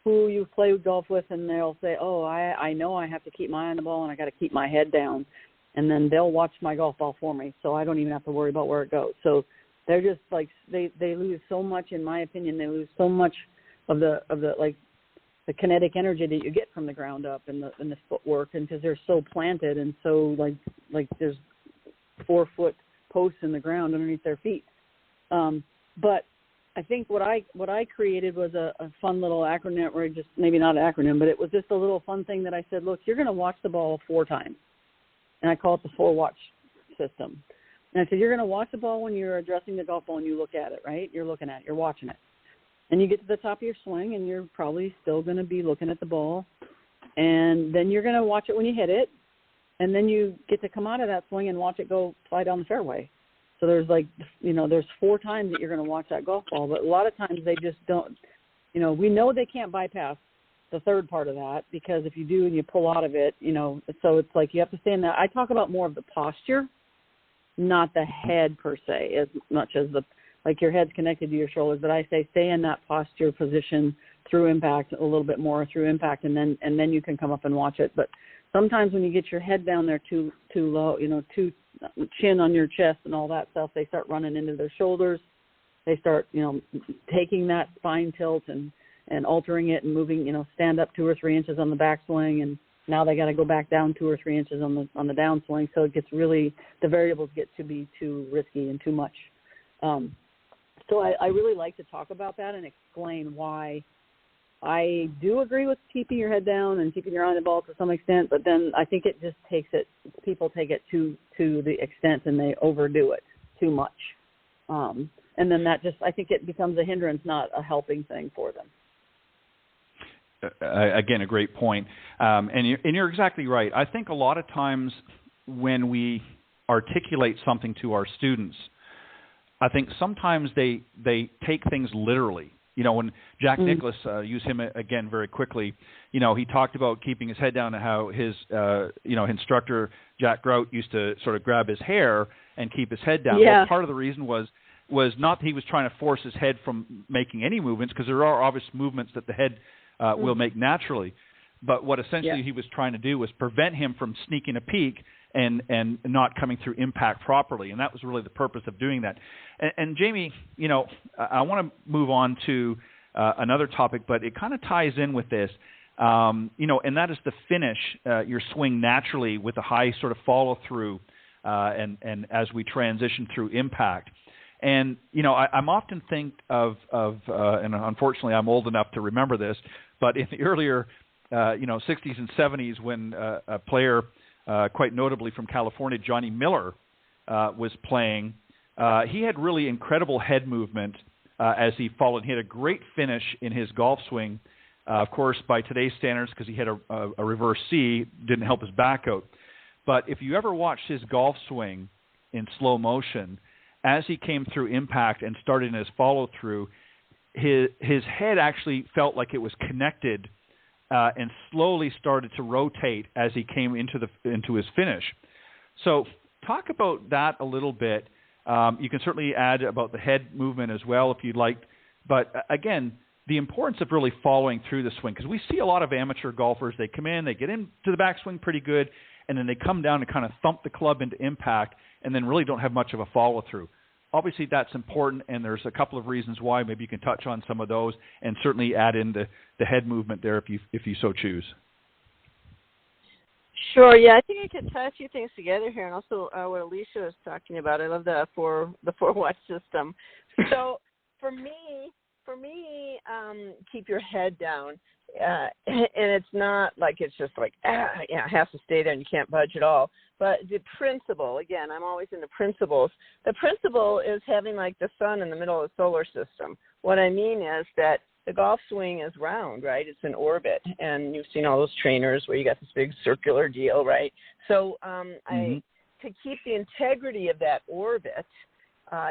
who you've played golf with, and they'll say, oh, I know I have to keep my eye on the ball and I got to keep my head down. And then they'll watch my golf ball for me, so I don't even have to worry about where it goes. So they're just like, they lose so much, in my opinion. They lose so much of the the kinetic energy that you get from the ground up and the footwork, and because they're so planted and so like there's 4-foot posts in the ground underneath their feet. But I think what I created was a fun little acronym, or just maybe not an acronym, but it was just a little fun thing that I said, look, you're going to watch the ball 4 times. And I call it the 4-watch system. And I said, you're going to watch the ball when you're addressing the golf ball and you look at it, right? You're looking at it. You're watching it. And you get to the top of your swing, and you're probably still going to be looking at the ball. And then you're going to watch it when you hit it. And then you get to come out of that swing and watch it go fly down the fairway. So there's there's 4 times that you're going to watch that golf ball. But a lot of times they just don't, we know they can't bypass the third part of that, because if you do and you pull out of it, so it's like you have to stay in that. I talk about more of the posture, not the head per se, as much as like your head's connected to your shoulders, but I say stay in that posture position through impact, a little bit more through impact, and then you can come up and watch it. But sometimes when you get your head down there too low, too chin on your chest and all that stuff, they start running into their shoulders. They start, taking that spine tilt and altering it and moving, stand up 2 or 3 inches on the backswing, and now they got to go back down 2 or 3 inches on the downswing. So it gets really, the variables get to be too risky and too much. So I really like to talk about that and explain why I do agree with keeping your head down and keeping your eye on the ball to some extent, but then I think it just people take it to the extent and they overdo it too much. And then I think it becomes a hindrance, not a helping thing for them. Again, a great point. And you're exactly right. I think a lot of times when we articulate something to our students, I think sometimes they take things literally. When Jack Nicklaus, use him again very quickly, he talked about keeping his head down and how his, instructor, Jack Grout, used to sort of grab his hair and keep his head down. Yeah. Well, part of the reason was not that he was trying to force his head from making any movements, because there are obvious movements that the head will make naturally. But what essentially he was trying to do was prevent him from sneaking a peek and not coming through impact properly. And that was really the purpose of doing that. And Jamie, I want to move on to another topic, but it kind of ties in with this, and that is to finish your swing naturally with a high sort of follow-through and as we transition through impact. And, I'm often think of and unfortunately I'm old enough to remember this, but in the earlier, 60s and 70s when a player quite notably from California, Johnny Miller, was playing, he had really incredible head movement as he followed. He had a great finish in his golf swing. Of course, by today's standards, because he had a reverse C, didn't help his back out. But if you ever watched his golf swing in slow motion, as he came through impact and started in his follow-through, his head actually felt like it was connected and slowly started to rotate as he came into his finish. So talk about that a little bit. You can certainly add about the head movement as well if you'd like. But again, the importance of really following through the swing, because we see a lot of amateur golfers, they come in, they get into the backswing pretty good, and then they come down and kind of thump the club into impact and then really don't have much of a follow-through. Obviously, that's important, and there's a couple of reasons why. Maybe you can touch on some of those and certainly add in the head movement there if you so choose. Sure. Yeah, I think I could tie a few things together here, and also what Alicia was talking about. I love the four watch system. So for me, keep your head down, and it's not like it's just like it has to stay there and you can't budge at all. But the principle, again, I'm always into principles. The principle is having like the sun in the middle of the solar system. What I mean is that the golf swing is round, right? It's an orbit, and you've seen all those trainers where you got this big circular deal, right? So to keep the integrity of that orbit,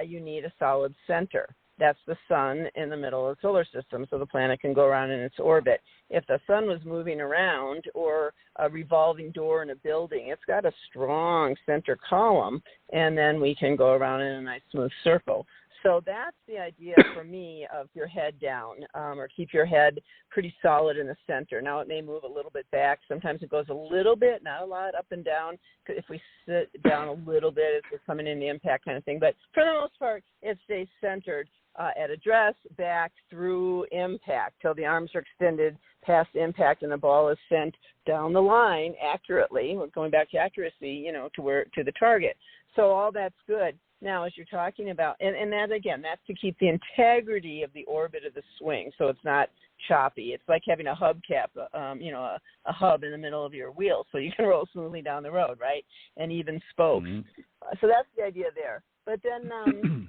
you need a solid center. That's the sun in the middle of the solar system, so the planet can go around in its orbit. If the sun was moving around or a revolving door in a building, it's got a strong center column, and then we can go around in a nice smooth circle. So that's the idea for me of your head down, or keep your head pretty solid in the center. Now, it may move a little bit back. Sometimes it goes a little bit, not a lot, up and down. If we sit down a little bit, if we're coming in the impact kind of thing. But for the most part, it stays centered at address, back, through impact, till the arms are extended past impact and the ball is sent down the line accurately. We're going back to accuracy, to the target. So all that's good. Now, as you're talking about, and that, again, that's to keep the integrity of the orbit of the swing, so it's not choppy. It's like having a hubcap, a hub in the middle of your wheel, so you can roll smoothly down the road, right? And even spokes. So that's the idea there. But then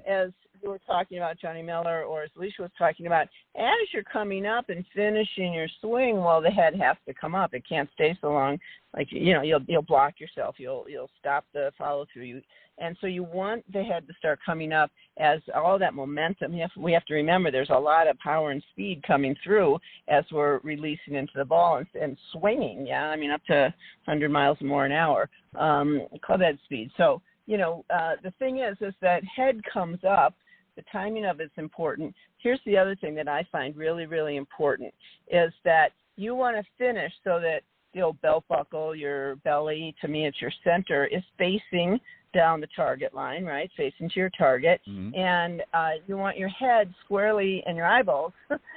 as you were talking about Johnny Miller, or as Alicia was talking about, as you're coming up and finishing your swing, well, the head has to come up. It can't stay so long. Like, you'll block yourself. You'll stop the follow-through. And so you want the head to start coming up as all that momentum. We have to remember there's a lot of power and speed coming through as we're releasing into the ball and swinging, up to 100 miles more an hour, club head speed. So, the thing is that head comes up, The timing of it's important. Here's the other thing that I find really, really important is that you want to finish so that the old belt buckle, your belly, to me it's your center, is facing down the target line, right, facing to your target. Mm-hmm. And you want your head squarely and your eyeballs,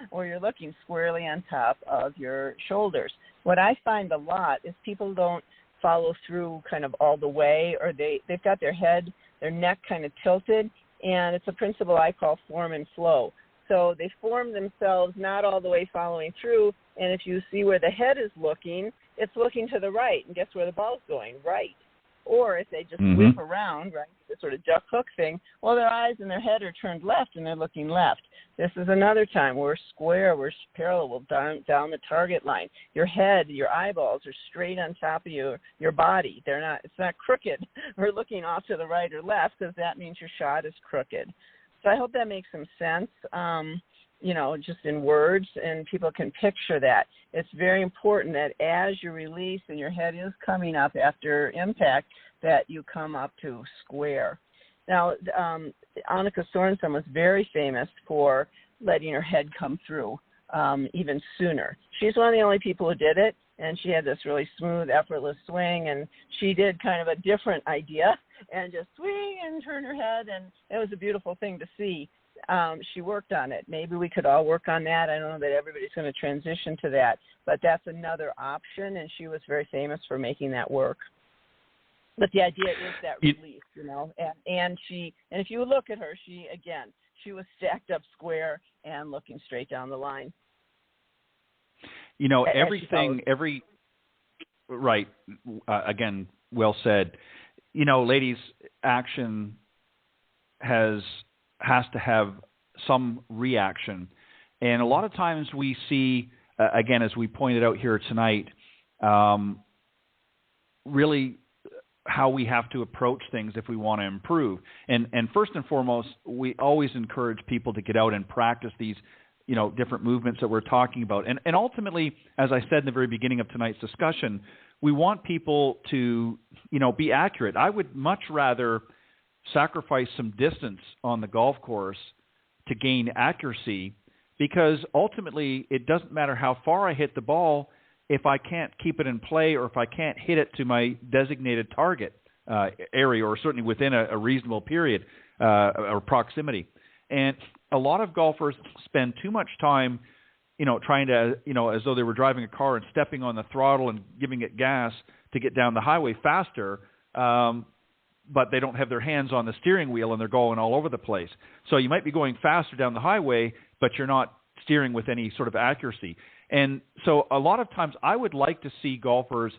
or you're looking squarely on top of your shoulders. What I find a lot is people don't follow through kind of all the way, or they've got their head, their neck kind of tilted, and it's a principle I call form and flow. So they form themselves not all the way following through, and if you see where the head is looking, it's looking to the right, and guess where the ball's going? Right. Or if they just whip around, right, the sort of duck hook thing, well, their eyes and their head are turned left, and they're looking left. This is another time we're square, we're parallel down the target line. Your head, your eyeballs are straight on top of your body. It's not crooked or looking off to the right or left, because that means your shot is crooked. So I hope that makes some sense, just in words, and people can picture that. It's very important that as you release and your head is coming up after impact, that you come up to square. Now, Annika Sorensen was very famous for letting her head come through even sooner. She's one of the only people who did it, and she had this really smooth, effortless swing, and she did kind of a different idea and just swing and turn her head, and it was a beautiful thing to see. She worked on it. Maybe we could all work on that. I don't know that everybody's going to transition to that, but that's another option, and she was very famous for making that work. But the idea is that release, and if you look at her, she was stacked up square and looking straight down the line. Again, well said. Ladies, action has to have some reaction. And a lot of times we see, again, as we pointed out here tonight, really how we have to approach things if we want to improve. And first and foremost, we always encourage people to get out and practice these, different movements that we're talking about. And ultimately, as I said in the very beginning of tonight's discussion, we want people to, be accurate. I would much rather sacrifice some distance on the golf course to gain accuracy, because ultimately it doesn't matter how far I hit the ball if I can't keep it in play, or if I can't hit it to my designated target area, or certainly within a reasonable period or proximity. And a lot of golfers spend too much time, trying to, as though they were driving a car and stepping on the throttle and giving it gas to get down the highway faster, but they don't have their hands on the steering wheel and they're going all over the place. So you might be going faster down the highway, but you're not steering with any sort of accuracy. And so a lot of times I would like to see golfers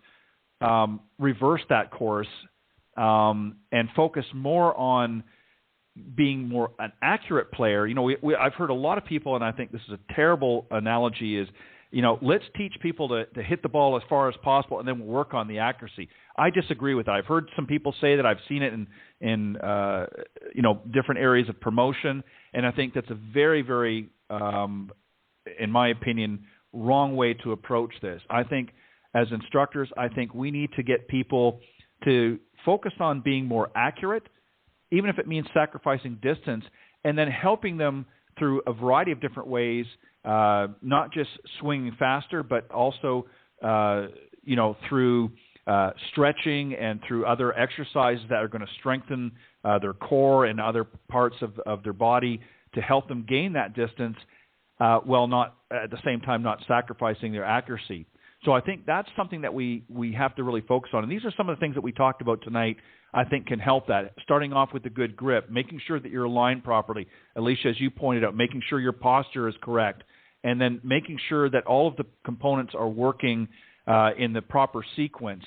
reverse that course and focus more on being more an accurate player. I've heard a lot of people, and I think this is a terrible analogy, is, let's teach people to hit the ball as far as possible, and then we'll work on the accuracy. I disagree with that. I've heard some people say that. I've seen it in different areas of promotion, and I think that's a very, very, in my opinion, wrong way to approach this. I think as instructors, we need to get people to focus on being more accurate, even if it means sacrificing distance, and then helping them through a variety of different ways, not just swinging faster, but also, through stretching and through other exercises that are going to strengthen their core and other parts of their body to help them gain that distance, while not at the same time not sacrificing their accuracy. So I think that's something that we have to really focus on. And these are some of the things that we talked about tonight, I think, can help that. Starting off with a good grip, making sure that you're aligned properly. Alicia, as you pointed out, making sure your posture is correct, and then making sure that all of the components are working in the proper sequence,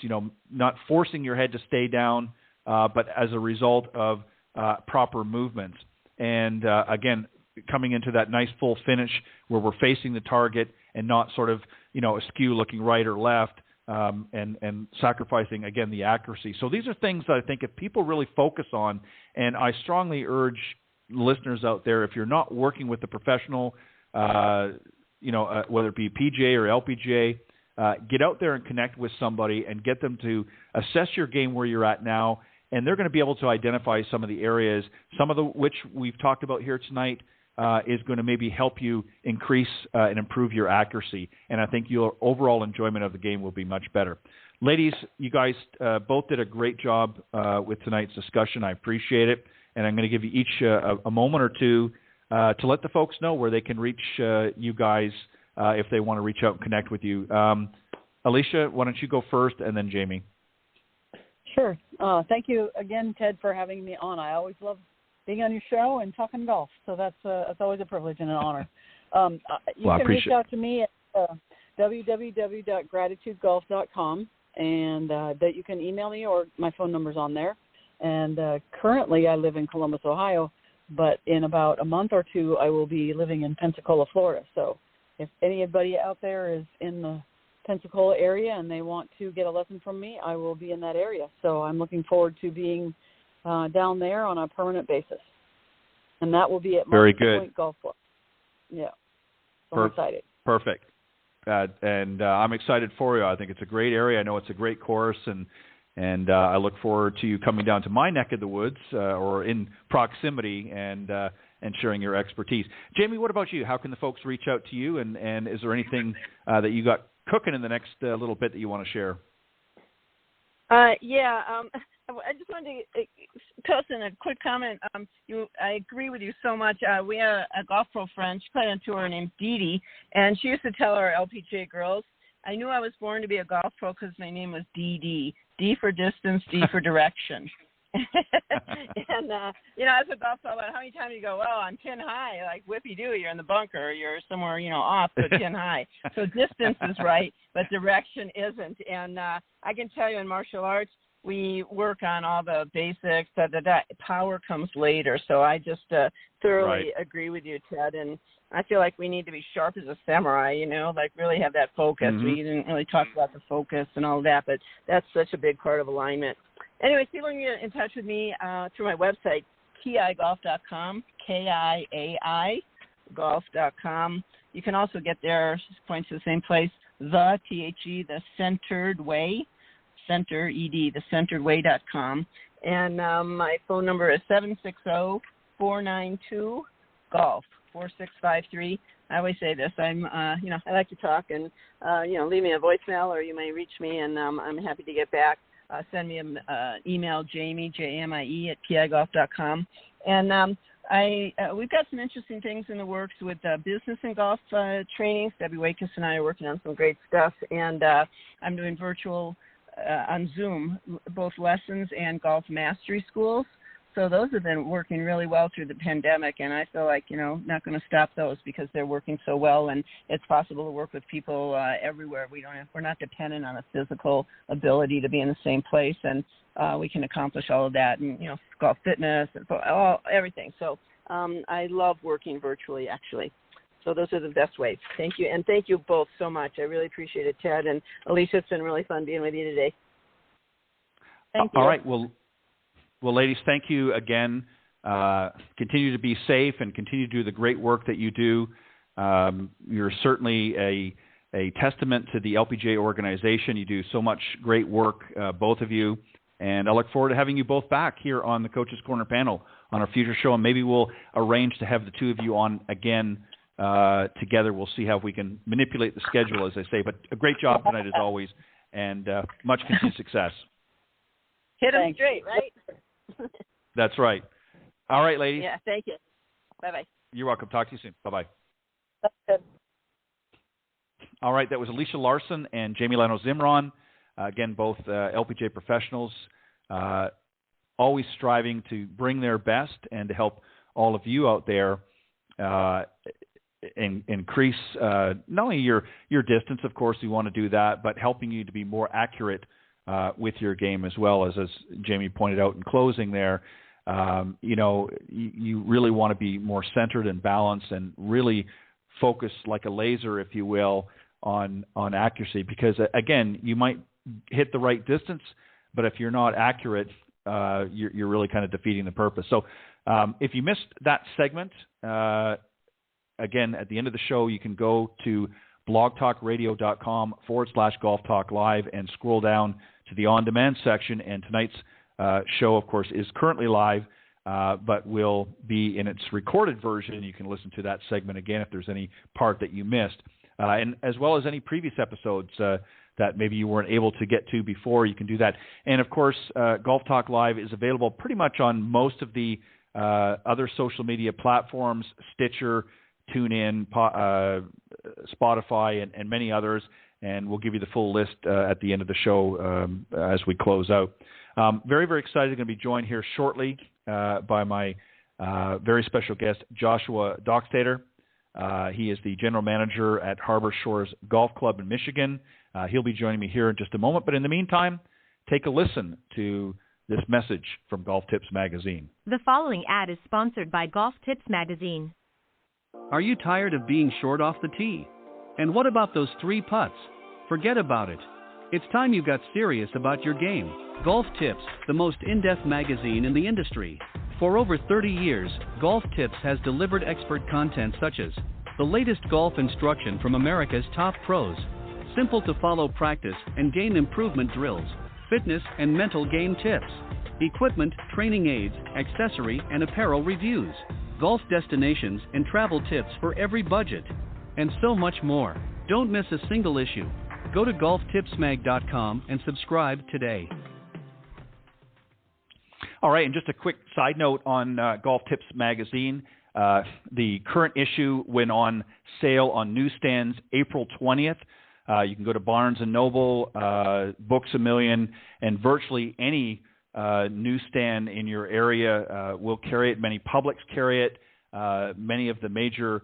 not forcing your head to stay down, but as a result of proper movements. And again, coming into that nice full finish where we're facing the target and not sort of, askew looking right or left, and sacrificing, again, the accuracy. So these are things that I think if people really focus on, and I strongly urge listeners out there, if you're not working with a professional, whether it be PGA or LPGA, get out there and connect with somebody and get them to assess your game where you're at now and they're going to be able to identify some of the areas, some of the which we've talked about here tonight, is going to maybe help you increase and improve your accuracy. And I think your overall enjoyment of the game will be much better. Ladies, you guys both did a great job with tonight's discussion. I appreciate it. And I'm going to give you each a moment or two to let the folks know where they can reach you guys if they want to reach out and connect with you. Alicia, why don't you go first, and then Jamie? Sure. Thank you again, Ted, for having me on. I always love being on your show and talking golf, so that's always a privilege and an honor. You can reach out to me at www.gratitudegolf.com, and that you can email me, or my phone number's on there. And currently I live in Columbus, Ohio, but in about a month or two I will be living in Pensacola, Florida. So if anybody out there is in the Pensacola area and they want to get a lesson from me, I will be in that area. So I'm looking forward to being down there on a permanent basis. And that will be at Marsh Point Golf Club. Yeah. So I'm excited. Perfect. And I'm excited for you. I think it's a great area. I know it's a great course, and I look forward to you coming down to my neck of the woods or in proximity and sharing your expertise. Jamie, what about you? How can the folks reach out to you, and is there anything that you got cooking in the next little bit that you want to share? I just wanted to toss in a quick comment. I agree with you so much. We had a golf pro friend. She played on tour named Dee Dee, and she used to tell our LPGA girls, I knew I was born to be a golf pro because my name was DD. D for distance, D for direction. And, as a golf pro, how many times you go, well, I'm 10 high, like whippy-doo, you're in the bunker, you're somewhere, off, but 10 high. So distance is right, but direction isn't. And I can tell you in martial arts, we work on all the basics. Power comes later. So I just thoroughly agree with you, Ted. And I feel like we need to be sharp as a samurai, really have that focus. Mm-hmm. We didn't really talk about the focus and all of that, but that's such a big part of alignment. Anyway, people can get in touch with me through my website, kiaigolf.com, KIAI golf.com. You can also get there, points to the same place, the Centered Way, Center, ED, thecenteredway.com. And my phone number is 760-492-GOLF, 4653. I always say this. I like to talk, and, leave me a voicemail, or you may reach me, and I'm happy to get back. Send me an email, Jamie, Jamie, at kiaigolf.com. And we've got some interesting things in the works with business and golf trainings. Debbie Wakus and I are working on some great stuff, and I'm doing virtual on Zoom, both lessons and golf mastery schools. So those have been working really well through the pandemic, and I feel like, not going to stop those because they're working so well, and it's possible to work with people everywhere. We're not dependent on a physical ability to be in the same place, and we can accomplish all of that, and, golf fitness, and everything. So I love working virtually, actually. So those are the best ways. Thank you. And thank you both so much. I really appreciate it, Ted. And Alicia, it's been really fun being with you today. Thank you. All right. Well, ladies, thank you again. Continue to be safe and continue to do the great work that you do. You're certainly a testament to the LPGA organization. You do so much great work, both of you. And I look forward to having you both back here on the Coach's Corner panel on our future show. And maybe we'll arrange to have the two of you on again together. We'll see how we can manipulate the schedule, as I say. But a great job tonight, as always, and much continued success. Hit them straight, right? That's right. All right, ladies. Yeah, thank you. Bye-bye. You're welcome. Talk to you soon. Bye-bye. That's good. All right, that was Alicia Larson and Jamie Lano-Zimron. Again, both LPGA professionals, always striving to bring their best and to help all of you out there increase not only your distance, of course, you want to do that, but helping you to be more accurate with your game as well. As Jamie pointed out in closing there, you really want to be more centered and balanced and really focus like a laser, if you will, on accuracy. Because, again, you might hit the right distance, but if you're not accurate, you're really kind of defeating the purpose. So if you missed that segment, again, at the end of the show, you can go to blogtalkradio.com/Golf Talk Live and scroll down to the on-demand section, and tonight's show, of course, is currently live, but will be in its recorded version. You can listen to that segment again if there's any part that you missed. And as well as any previous episodes that maybe you weren't able to get to before, you can do that. And, of course, Golf Talk Live is available pretty much on most of the other social media platforms, Stitcher, TuneIn, Spotify, and many others. And we'll give you the full list at the end of the show as we close out. Very, very excited. I'm going to be joined here shortly by my very special guest, Joshua Doxtator. He is the general manager at Harbor Shores Golf Club in Michigan. He'll be joining me here in just a moment. But in the meantime, take a listen to this message from Golf Tips Magazine. The following ad is sponsored by Golf Tips Magazine. Are you tired of being short off the tee? And what about those 3 putts? Forget about it. It's time you got serious about your game. Golf Tips, the most in-depth magazine in the industry. For over 30 years, Golf Tips has delivered expert content such as the latest golf instruction from America's top pros, simple to follow practice and game improvement drills, fitness and mental game tips, equipment, training aids, accessory and apparel reviews, golf destinations and travel tips for every budget, and so much more. Don't miss a single issue. Go to golftipsmag.com and subscribe today. All right, and just a quick side note on Golf Tips Magazine. The current issue went on sale on newsstands April 20th. You can go to Barnes & Noble, Books A Million, and virtually any newsstand in your area will carry it. Many publics carry it. Many of the major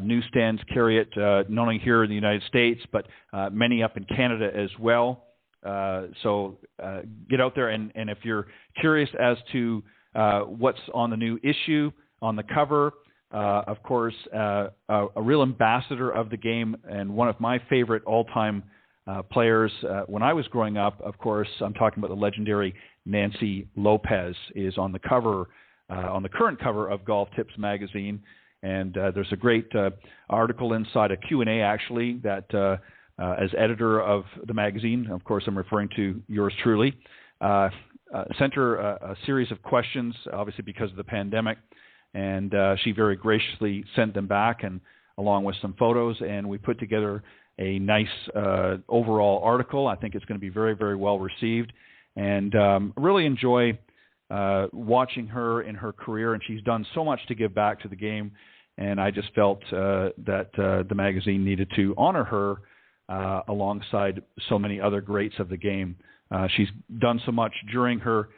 newsstands carry it, not only here in the United States, but many up in Canada as well. So get out there, and if you're curious as to what's on the new issue, on the cover, of course, a real ambassador of the game and one of my favorite all-time players when I was growing up, of course, I'm talking about the legendary Nancy Lopez is on the cover, on the current cover of Golf Tips Magazine. And there's a great article inside, a Q&A actually, that as editor of the magazine, of course I'm referring to yours truly, sent her a series of questions, obviously because of the pandemic, and she very graciously sent them back, and along with some photos, and we put together a nice overall article. I think it's going to be very, very well received, and really enjoy watching her in her career, and she's done so much to give back to the game, and I just felt that the magazine needed to honor her alongside so many other greats of the game. She's done so much during her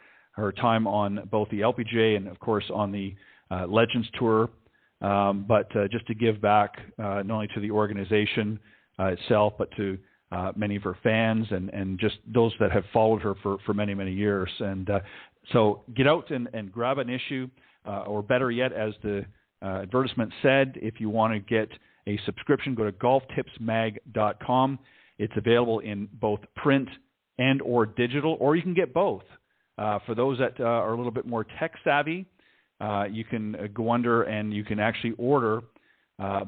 time on both the LPGA and, of course, on the Legends Tour, but just to give back not only to the organization itself, but to many of her fans and just those that have followed her for many, many years. And so get out and grab an issue, or better yet, as the advertisement said, if you want to get a subscription, go to golftipsmag.com. It's available in both print and or digital, or you can get both. For those that are a little bit more tech savvy, you can go under and you can actually order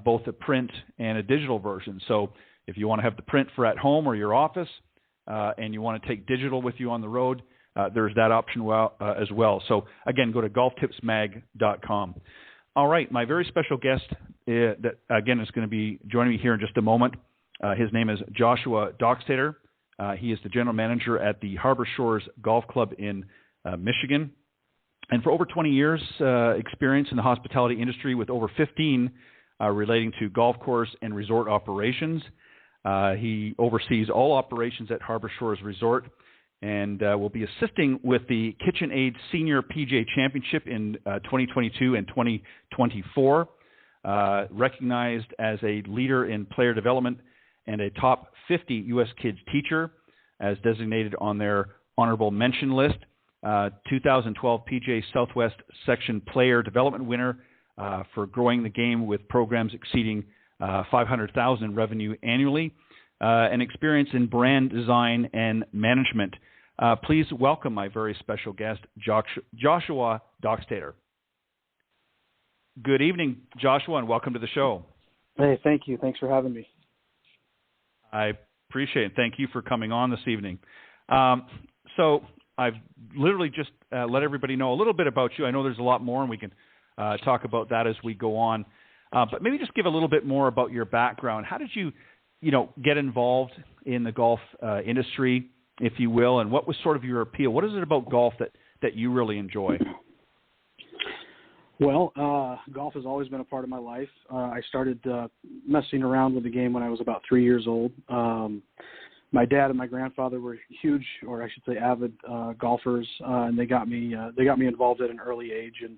both a print and a digital version. So if you want to have the print for at home or your office, and you want to take digital with you on the road, there's that option as well. So again, go to golftipsmag.com. All right, my very special guest that again is going to be joining me here in just a moment. His name is Joshua Doxtator. He is the general manager at the Harbor Shores Golf Club in Michigan. And for over 20 years experience in the hospitality industry, with over 15 relating to golf course and resort operations. He oversees all operations at Harbor Shores Resort, and will be assisting with the KitchenAid Senior PGA Championship in 2022 and 2024. Recognized as a leader in player development and a top 50 U.S. kids teacher, as designated on their honorable mention list. 2012 PGA Southwest Section Player Development winner for growing the game with programs exceeding $500,000 revenue annually, and experience in brand design and management. Please welcome my very special guest, Joshua Doxtator. Good evening, Joshua, and welcome to the show. Hey, thank you. Thanks for having me. I appreciate it. Thank you for coming on this evening. So I've literally just let everybody know a little bit about you. I know there's a lot more, and we can talk about that as we go on. But maybe just give a little bit more about your background. How did you get involved in the golf industry, if you will, and what was sort of your appeal? What is it about golf that you really enjoy? Well, golf has always been a part of my life. I started messing around with the game when I was about 3 years old. My dad and my grandfather were huge, or I should say avid golfers, and they got me involved at an early age. And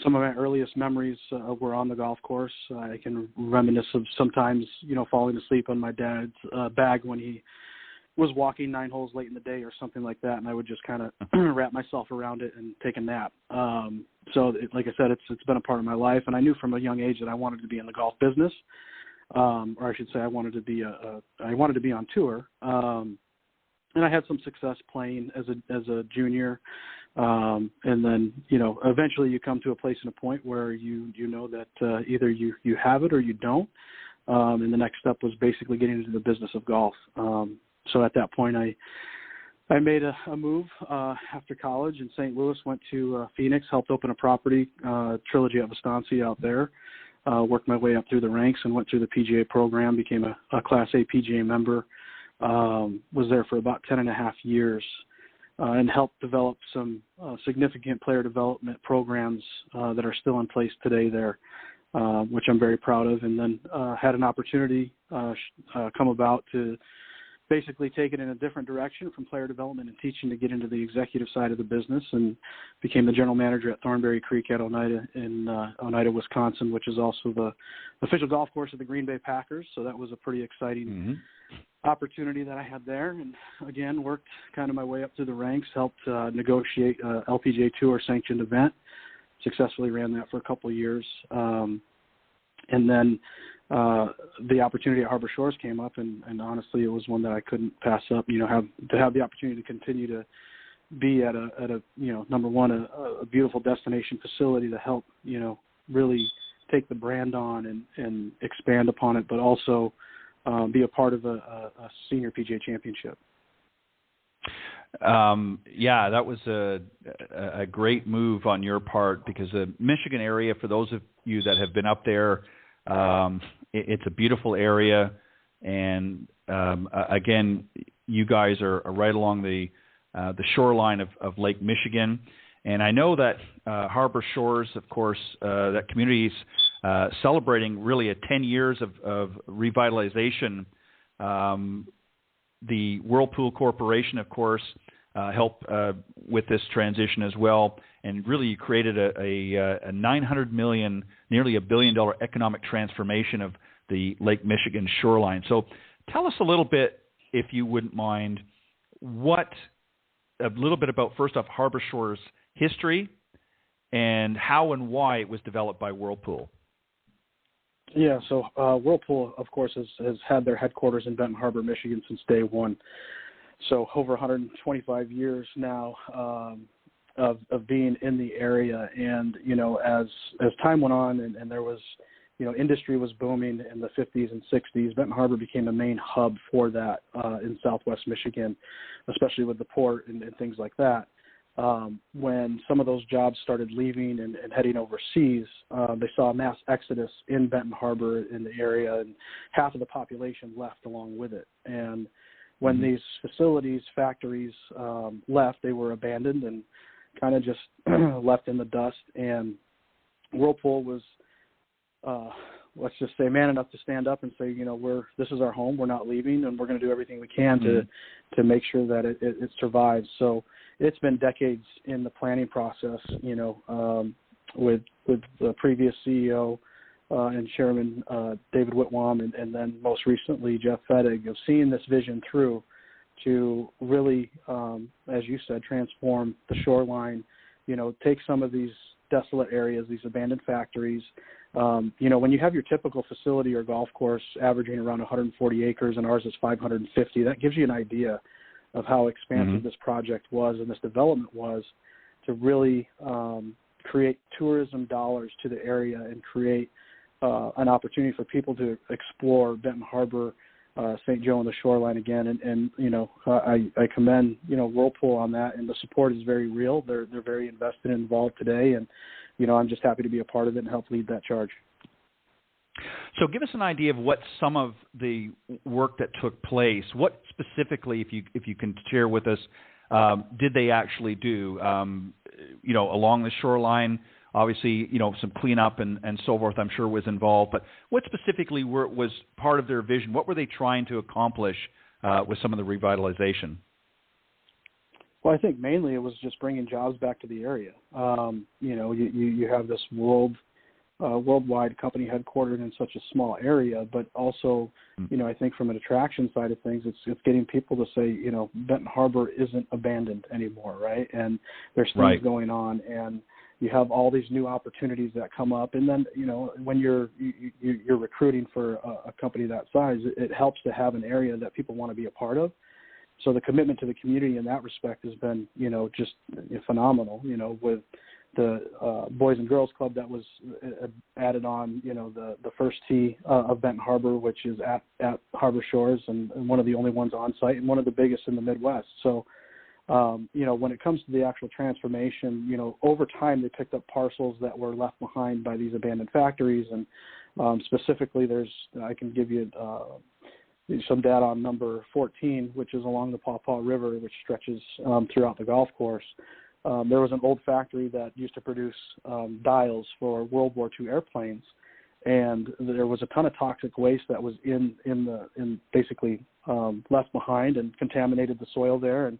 some of my earliest memories were on the golf course. I can reminisce of sometimes, falling asleep on my dad's bag when he was walking 9 holes late in the day or something like that, and I would just kind of wrap myself around it and take a nap. Like I said, it's been a part of my life, and I knew from a young age that I wanted to be in the golf business. Or I should say, I wanted to be on tour, and I had some success playing as a junior, and then eventually you come to a place and a point where you know that either you have it or you don't, and the next step was basically getting into the business of golf. So at that point, I made a move after college in St. Louis, went to Phoenix, helped open a property, Trilogy at Estancia out there. Worked my way up through the ranks and went through the PGA program, became a Class A PGA member, was there for about 10 and a half years, and helped develop some significant player development programs that are still in place today there, which I'm very proud of. And then had an opportunity come about to basically take it in a different direction from player development and teaching to get into the executive side of the business, and became the general manager at Thornberry Creek at Oneida in Oneida, Wisconsin, which is also the official golf course of the Green Bay Packers. So that was a pretty exciting opportunity that I had there. And again, worked kind of my way up through the ranks, helped negotiate a LPGA Tour sanctioned event, successfully ran that for a couple of years. And then the opportunity at Harbor Shores came up, and honestly, it was one that I couldn't pass up. Have the opportunity to continue to be at a number one, a beautiful destination facility to help really take the brand on and expand upon it, but also be a part of a senior PGA championship. Yeah, that was a great move on your part, because the Michigan area, for those of you that have been up there, it's a beautiful area, and again, you guys are right along the shoreline of Lake Michigan, and I know that Harbor Shores, of course, that community is celebrating really 10 years of revitalization. The Whirlpool Corporation, of course, helped with this transition as well, and really created a $900 million, nearly $1 billion economic transformation of the Lake Michigan shoreline. So tell us a little bit, if you wouldn't mind, a little bit about, first off, Harbor Shores history and how and why it was developed by Whirlpool. Yeah, so Whirlpool, of course, has had their headquarters in Benton Harbor, Michigan since day one. So over 125 years now of being in the area. And, as time went on and there was, industry was booming in the 50s and 60s, Benton Harbor became the main hub for that in southwest Michigan, especially with the port and things like that. When some of those jobs started leaving and heading overseas, they saw a mass exodus in Benton Harbor in the area, and half of the population left along with it. And when these facilities, factories left, they were abandoned and kind of just left in the dust. And Whirlpool was, let's just say, man enough to stand up and say, this is our home, we're not leaving, and we're going to do everything we can to make sure that it survives. So it's been decades in the planning process, with the previous CEO and Chairman David Whitwam, and then most recently Jeff Fettig, of seeing this vision through to really, as you said, transform the shoreline, take some of these desolate areas, these abandoned factories. When you have your typical facility or golf course averaging around 140 acres and ours is 550, that gives you an idea of how expansive this project was and this development was, to really create tourism dollars to the area and create an opportunity for people to explore Benton Harbor St. Joe and the Shoreline again, and I commend Whirlpool on that, and the support is very real. They're very invested and involved today, and I'm just happy to be a part of it and help lead that charge. So give us an idea of what some of the work that took place, what specifically, if you can share with us, did they actually do, along the shoreline? Obviously, some cleanup and so forth, I'm sure, was involved. But what specifically was part of their vision? What were they trying to accomplish with some of the revitalization? Well, I think mainly it was just bringing jobs back to the area. You have this worldwide company headquartered in such a small area, but also, I think from an attraction side of things, it's getting people to say, Benton Harbor isn't abandoned anymore, right? And there's things going on, and you have all these new opportunities that come up. And then, when you're recruiting for a company that size, it helps to have an area that people want to be a part of. So the commitment to the community in that respect has been, just phenomenal, with the Boys and Girls Club that was added on, the first tee of Benton Harbor, which is at Harbor Shores, and one of the only ones on site and one of the biggest in the Midwest. So, when it comes to the actual transformation, over time they picked up parcels that were left behind by these abandoned factories. And specifically, I can give you some data on number 14, which is along the Paw Paw River, which stretches throughout the golf course. There was an old factory that used to produce dials for World War II airplanes, and there was a ton of toxic waste that was in basically left behind and contaminated the soil there. And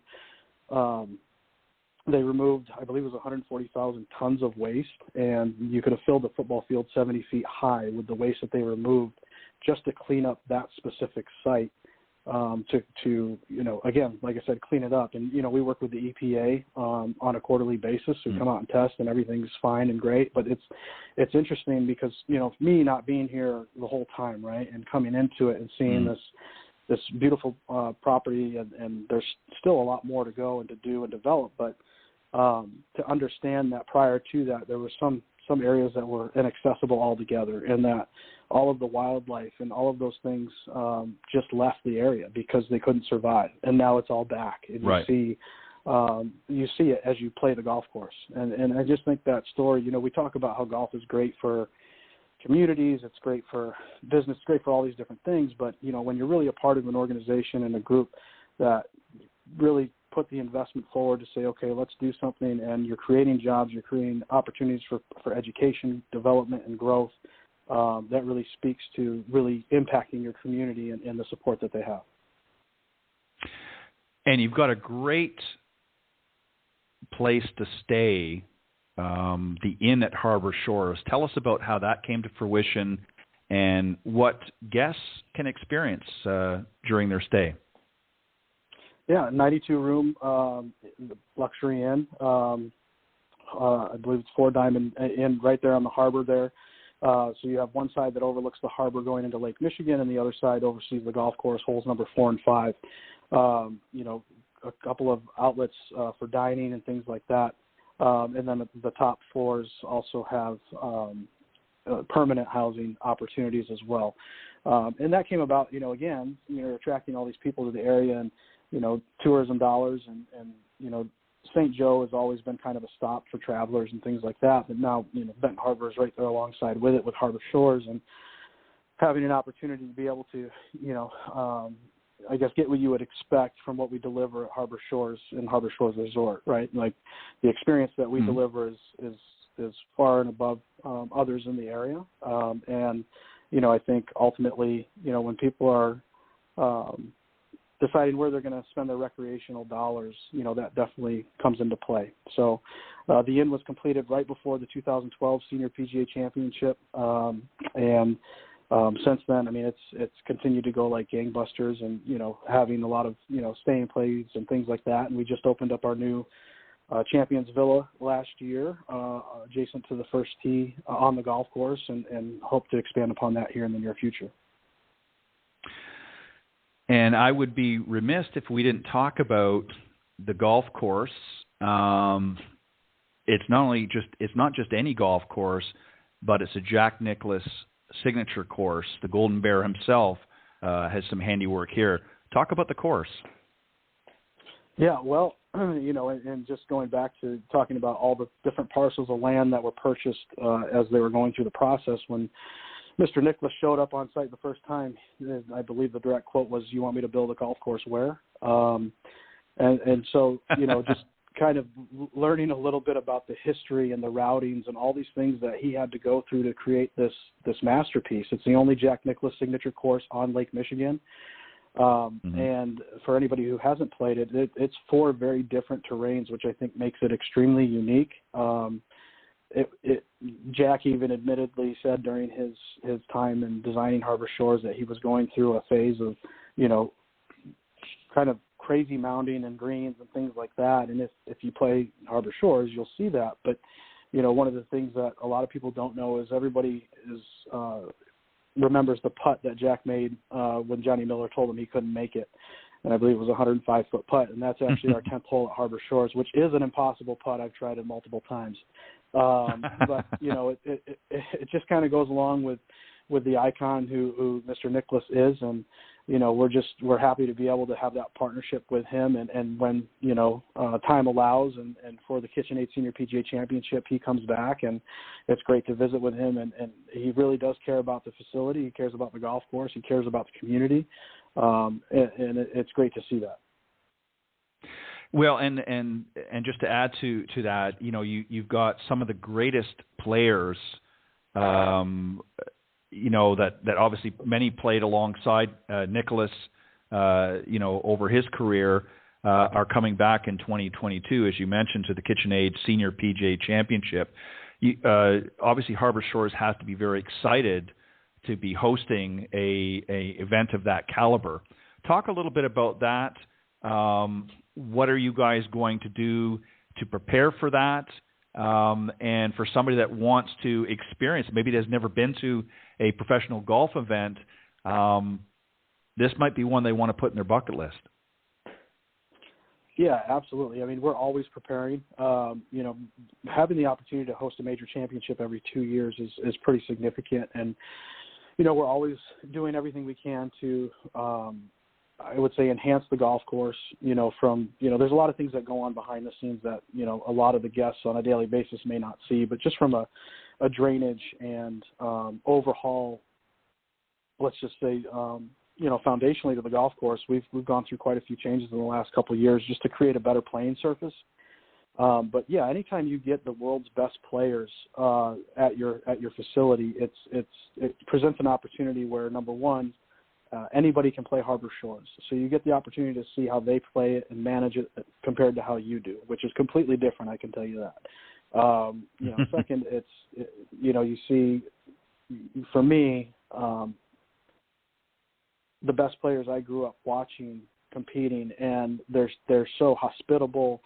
they removed, I believe it was 140,000 tons of waste, and you could have filled the football field 70 feet high with the waste that they removed just to clean up that specific site. To again, like I said, clean it up. And, we work with the EPA on a quarterly basis. We come out and test, and everything's fine and great. But it's interesting because, me not being here the whole time, right, and coming into it and seeing this beautiful property, and there's still a lot more to go and to do and develop. But to understand that prior to that, there were some areas that were inaccessible altogether, and that all of the wildlife and all of those things just left the area because they couldn't survive. And now it's all back. And you see it as you play the golf course. And I just think that story, we talk about how golf is great for communities, it's great for business, it's great for all these different things. But, when you're really a part of an organization and a group that really put the investment forward to say, okay, let's do something, and you're creating jobs, you're creating opportunities for education, development, and growth, that really speaks to really impacting your community and the support that they have. And you've got a great place to stay, the Inn at Harbor Shores. Tell us about how that came to fruition and what guests can experience during their stay. Yeah, 92-room luxury inn. I believe it's 4 Diamond Inn right there on the harbor there. So you have one side that overlooks the harbor going into Lake Michigan, and the other side oversees the golf course, holes number 4 and 5. A couple of outlets for dining and things like that. And then the top floors also have permanent housing opportunities as well. And that came about, again, attracting all these people to the area and, tourism dollars and St. Joe has always been kind of a stop for travelers and things like that. But now, Benton Harbor is right there alongside with it with Harbor Shores, and having an opportunity to be able to, I guess, get what you would expect from what we deliver at Harbor Shores and Harbor Shores Resort, right? Like the experience that we deliver is far and above others in the area. And, I think ultimately, when people are deciding where they're going to spend their recreational dollars, that definitely comes into play. So the inn was completed right before the 2012 Senior PGA Championship. And since then, it's continued to go like gangbusters and, having a lot of, stay and plays and things like that. And we just opened up our new Champions Villa last year, adjacent to the first tee on the golf course, and hope to expand upon that here in the near future. And I would be remiss if we didn't talk about the golf course. It's not just any golf course, but it's a Jack Nicklaus signature course. The Golden Bear himself has some handiwork here. Talk about the course. Yeah, well, and just going back to talking about all the different parcels of land that were purchased as they were going through the process, when Mr. Nicholas showed up on site the first time, I believe the direct quote was, "You want me to build a golf course where?" And so, just kind of learning a little bit about the history and the routings and all these things that he had to go through to create this masterpiece. It's the only Jack Nicklaus signature course on Lake Michigan. And for anybody who hasn't played it, it's 4 very different terrains, which I think makes it extremely unique. Jack even admittedly said during his time in designing Harbor Shores that he was going through a phase of, kind of crazy mounding and greens and things like that. And if you play Harbor Shores, you'll see that. But, one of the things that a lot of people don't know is everybody remembers the putt that Jack made when Johnny Miller told him he couldn't make it. And I believe it was a 105-foot putt, and that's actually our 10th hole at Harbor Shores, which is an impossible putt. I've tried it multiple times. But, it just kind of goes along with the icon who Mr. Nicholas is, and, we're happy to be able to have that partnership with him, and when, time allows and for the KitchenAid Senior PGA Championship, he comes back, and it's great to visit with him, and he really does care about the facility. He cares about the golf course. He cares about the community, and it's great to see that. Well, and just to add to that, you've got some of the greatest players, that obviously many played alongside Nicholas, over his career, are coming back in 2022, as you mentioned, to the KitchenAid Senior PGA Championship. Obviously, Harbor Shores has to be very excited to be hosting a event of that caliber. Talk a little bit about that. What are you guys going to do to prepare for that? And for somebody that wants to experience, maybe has never been to a professional golf event, this might be one they want to put in their bucket list. Yeah, absolutely. I mean, we're always preparing. Having the opportunity to host a major championship every 2 years is pretty significant. And, we're always doing everything we can to, I would say, enhance the golf course, from, there's a lot of things that go on behind the scenes that, a lot of the guests on a daily basis may not see, but just from a drainage and overhaul, let's just say, foundationally to the golf course, we've gone through quite a few changes in the last couple of years just to create a better playing surface. But yeah, anytime you get the world's best players at your facility, it presents an opportunity where, number one, anybody can play Harbor Shores. So you get the opportunity to see how they play it and manage it compared to how you do, which is completely different, I can tell you that. Second, you see, for me, the best players I grew up watching competing, and they're so hospitable.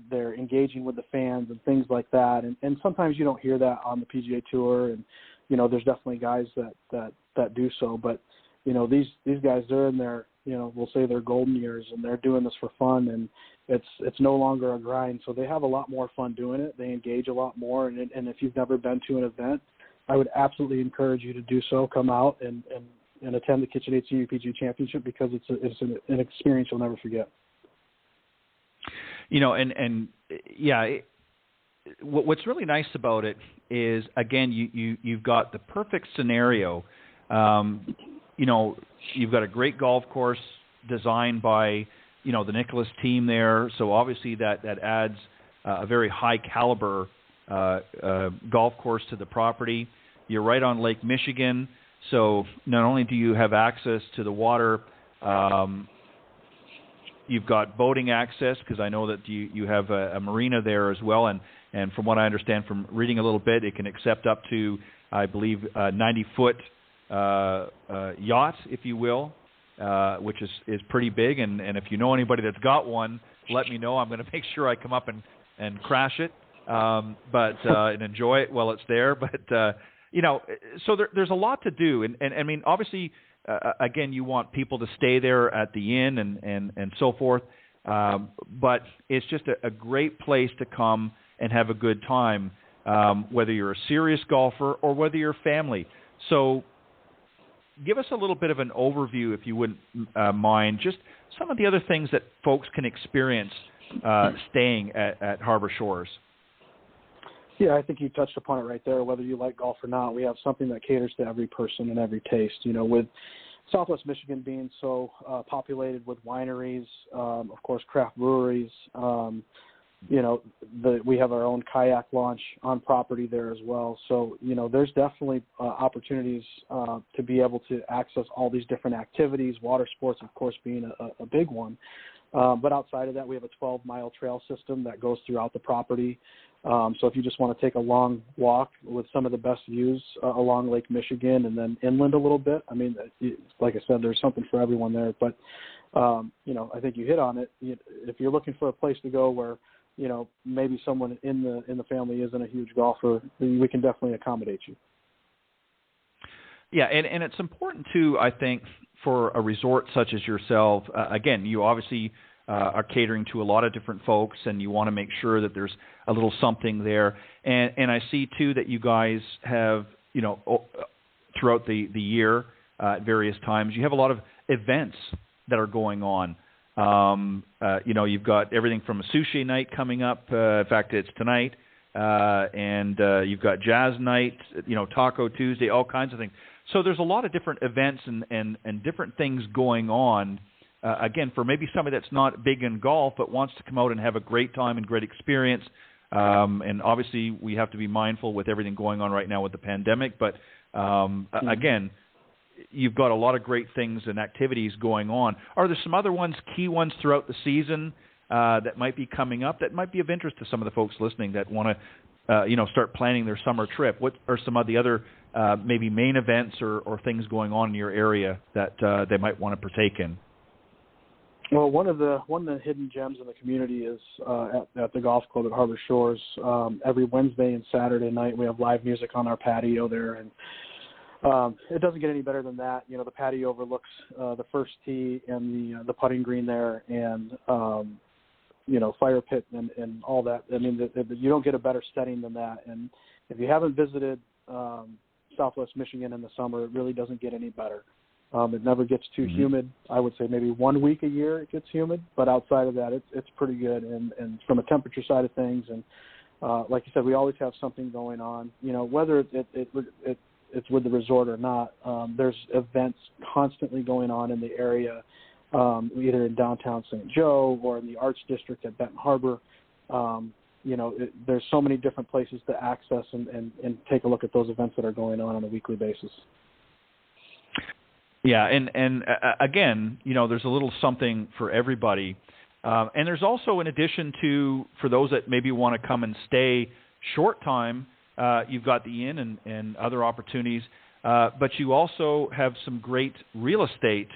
They're engaging with the fans and things like that. And sometimes you don't hear that on the PGA Tour, and, there's definitely guys that do so. But, these guys, they're in their, we'll say their golden years, and they're doing this for fun, and it's no longer a grind. So they have a lot more fun doing it. They engage a lot more. And if you've never been to an event, I would absolutely encourage you to do so. Come out and attend the KitchenAid Senior PGA Championship, because it's an experience you'll never forget. What's really nice about it is, again, you've got the perfect scenario. You've got a great golf course designed by, the Nicholas team there. So obviously that adds a very high caliber golf course to the property. You're right on Lake Michigan. So not only do you have access to the water, you've got boating access, because I know that you have a marina there as well. And from what I understand from reading a little bit, it can accept up to, I believe, 90-foot yacht, if you will, which is pretty big. And if you know anybody that's got one, let me know. I'm going to make sure I come up and crash it, and enjoy it while it's there. But so there's a lot to do, and I mean, obviously, again, you want people to stay there at the inn and so forth. But it's just a great place to come and have a good time, whether you're a serious golfer or whether you're family. So give us a little bit of an overview, if you wouldn't mind, just some of the other things that folks can experience staying at Harbor Shores. Yeah, I think you touched upon it right there. Whether you like golf or not, we have something that caters to every person and every taste. You know, with Southwest Michigan being so populated with wineries, of course, craft breweries. You know, we have our own kayak launch on property there as well. So, you know, there's definitely opportunities to be able to access all these different activities, water sports, of course, being a big one. But outside of that, we have a 12-mile trail system that goes throughout the property. So if you just want to take a long walk with some of the best views along Lake Michigan and then inland a little bit, I mean, like I said, there's something for everyone there. But, you know, I think you hit on it. If you're looking for a place to go where, you know, maybe someone in the family isn't a huge golfer, we can definitely accommodate you. Yeah, and it's important, too, I think, for a resort such as yourself. Again, you obviously are catering to a lot of different folks, and you want to make sure that there's a little something there. And I see, too, that you guys have, you know, throughout the year at various times, you have a lot of events that are going on. You know, you've got everything from a sushi night coming up. In fact, it's tonight. And you've got jazz night, you know, Taco Tuesday, all kinds of things. So there's a lot of different events and different things going on, again, for maybe somebody that's not big in golf but wants to come out and have a great time and great experience. And obviously we have to be mindful with everything going on right now with the pandemic. But, again, you've got a lot of great things and activities going on. Are there some other ones, key ones throughout the season that might be coming up that might be of interest to some of the folks listening that want to, you know, start planning their summer trip? What are some of the other maybe main events or things going on in your area that they might want to partake in? Well, one of the hidden gems in the community is at the golf club at Harbor Shores. Every Wednesday and Saturday night we have live music on our patio there, and it doesn't get any better than that. You know, the patio overlooks the first tee and the putting green there, and you know, fire pit and all that. I mean, you don't get a better setting than that. And if you haven't visited Southwest Michigan in the summer, it really doesn't get any better. It never gets too humid. I would say maybe 1 week a year it gets humid, but outside of that, it's pretty good. And from a temperature side of things, and like you said, we always have something going on. You know, whether it's with the resort or not, there's events constantly going on in the area, either in downtown St. Joe or in the Arts District at Benton Harbor. You know, there's so many different places to access and take a look at those events that are going on a weekly basis. Yeah, and again, you know, there's a little something for everybody. And there's also, in addition to, for those that maybe want to come and stay short time, you've got the inn and other opportunities, but you also have some great real estate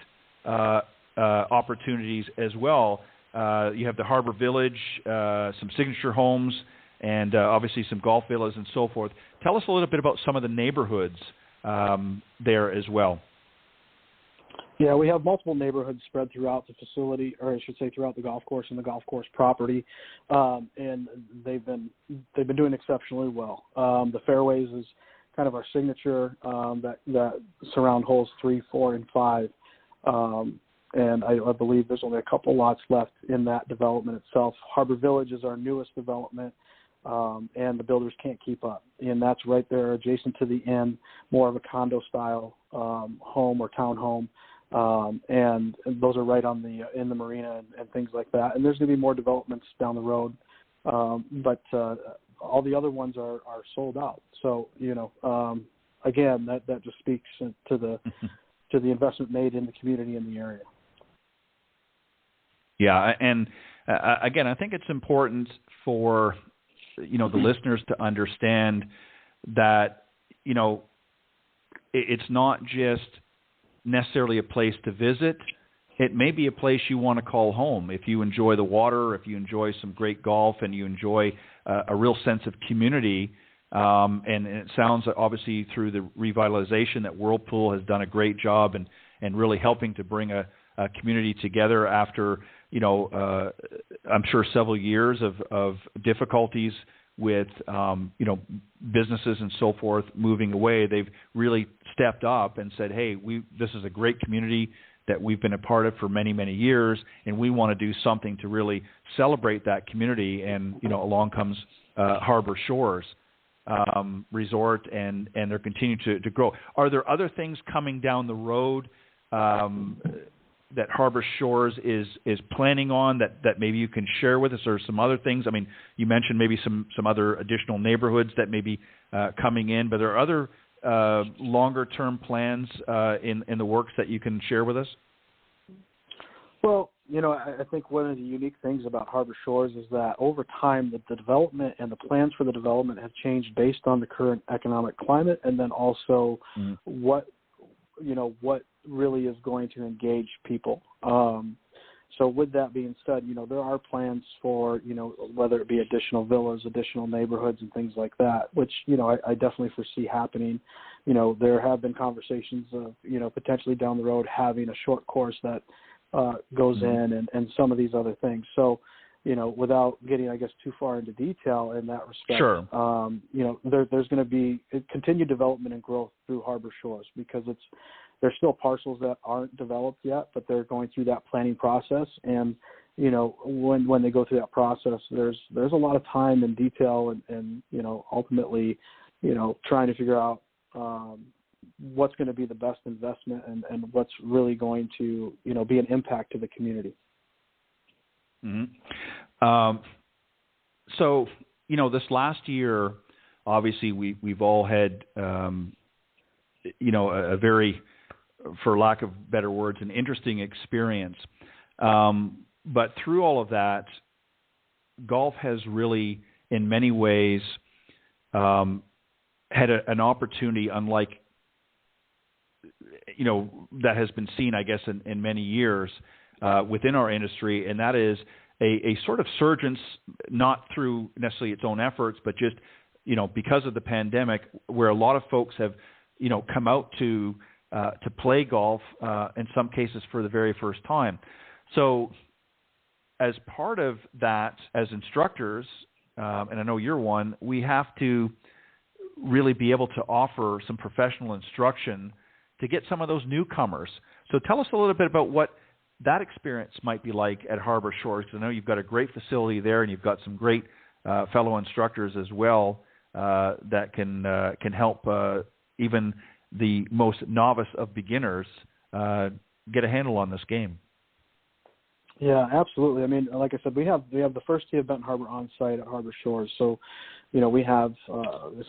opportunities as well. You have the Harbor Village, some signature homes, and obviously some golf villas and so forth. Tell us a little bit about some of the neighborhoods there as well. Yeah, we have multiple neighborhoods spread throughout the facility, or I should say throughout the golf course and the golf course property, and they've been doing exceptionally well. The fairways is kind of our signature that surround holes 3, 4, and 5, and I believe there's only a couple lots left in that development itself. Harbor Village is our newest development, and the builders can't keep up, and that's right there adjacent to the inn, more of a condo style home or townhome. And those are right on in the marina and things like that. And there's going to be more developments down the road, but all the other ones are sold out. So, you know, again, that just speaks to the investment made in the community in the area. Yeah, and again, I think it's important for, you know, the listeners to understand that, you know, it's not just necessarily a place to visit. It may be a place you want to call home if you enjoy the water, if you enjoy some great golf, and you enjoy a real sense of community. And it sounds obviously through the revitalization that Whirlpool has done a great job and really helping to bring a community together after, you know, I'm sure several years of difficulties with businesses and so forth moving away, they've really stepped up and said, hey, this is a great community that we've been a part of for many, many years, and we want to do something to really celebrate that community. And, along comes Harbor Shores Resort, and they're continuing to grow. Are there other things coming down the road that Harbor Shores is planning on that maybe you can share with us, or some other things? I mean, you mentioned maybe some other additional neighborhoods that may be coming in, but there are other longer-term plans in the works that you can share with us? Well, I think one of the unique things about Harbor Shores is that over time, the development and the plans for the development have changed based on the current economic climate, and then also what really is going to engage people. So with that being said, there are plans for, whether it be additional villas, additional neighborhoods and things like that, which, I definitely foresee happening. There have been conversations of, potentially down the road having a short course that goes in and some of these other things. So, without getting, I guess, too far into detail in that respect, sure. There's going to be continued development and growth through Harbor Shores, because there's still parcels that aren't developed yet, but they're going through that planning process. And, when they go through that process, there's a lot of time and detail and ultimately, trying to figure out what's going to be the best investment and what's really going to, be an impact to the community. Mm-hmm. So, this last year, obviously we've all had, a very, for lack of better words, an interesting experience. But through all of that, golf has really, in many ways, had an opportunity unlike, that has been seen, I guess, in many years within our industry, and that is a sort of surgence, not through necessarily its own efforts, but just, because of the pandemic, where a lot of folks have, come out to play golf, in some cases for the very first time. So as part of that, as instructors, and I know you're one, we have to really be able to offer some professional instruction to get some of those newcomers. So tell us a little bit about what that experience might be like at Harbor Shores, because I know you've got a great facility there, and you've got some great fellow instructors as well that can help even the most novice of beginners get a handle on this game. Yeah, absolutely. I mean, like I said, we have the first tee of Benton Harbor on site at Harbor Shores. So, we have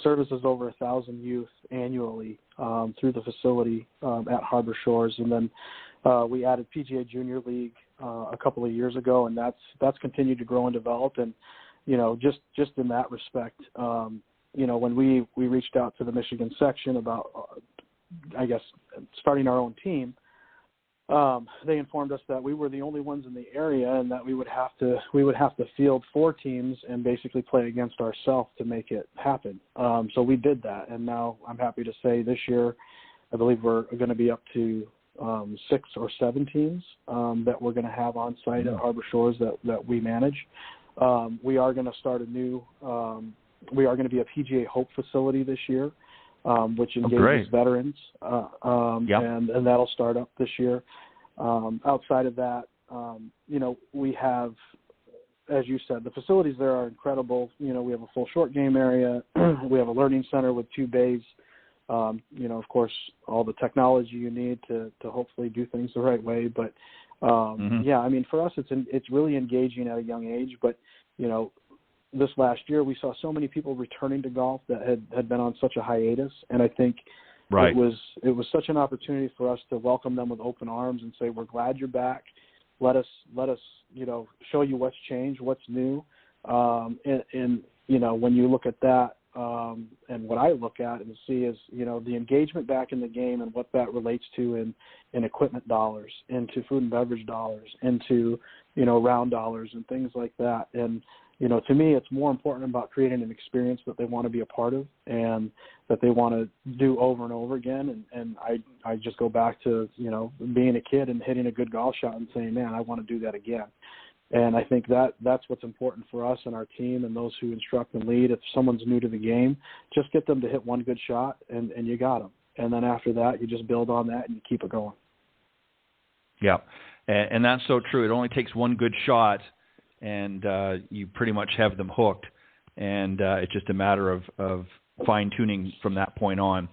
services over 1,000 youth annually through the facility at Harbor Shores, and then we added PGA Junior League a couple of years ago, and that's continued to grow and develop. And just in that respect, when we reached out to the Michigan section about, I guess, starting our own team, they informed us that we were the only ones in the area, and that we would have to field 4 teams and basically play against ourselves to make it happen. So we did that, and now I'm happy to say this year, I believe we're going to be up to 6 or 7 teams that we're going to have on site at Harbor Shores that we manage. We are going to start we are going to be a PGA Hope facility this year, which engages veterans, and that'll start up this year. Outside of that, we have, as you said, the facilities there are incredible. We have a full short game area. We have a learning center with 2 bays. Of course, all the technology you need to hopefully do things the right way. But, yeah, I mean, for us, it's really engaging at a young age. But, this last year we saw so many people returning to golf that had been on such a hiatus, and I think it was such an opportunity for us to welcome them with open arms and say, we're glad you're back. Let us show you what's changed, what's new. And when you look at that, and what I look at and see is, the engagement back in the game and what that relates to in equipment dollars, into food and beverage dollars, into, round dollars and things like that. And, to me, it's more important about creating an experience that they want to be a part of and that they want to do over and over again. And I just go back to, being a kid and hitting a good golf shot and saying, man, I want to do that again. And I think that's what's important for us and our team and those who instruct and lead. If someone's new to the game, just get them to hit one good shot, and you got them. And then after that, you just build on that and you keep it going. Yeah, and that's so true. It only takes one good shot, and you pretty much have them hooked. And it's just a matter of fine-tuning from that point on.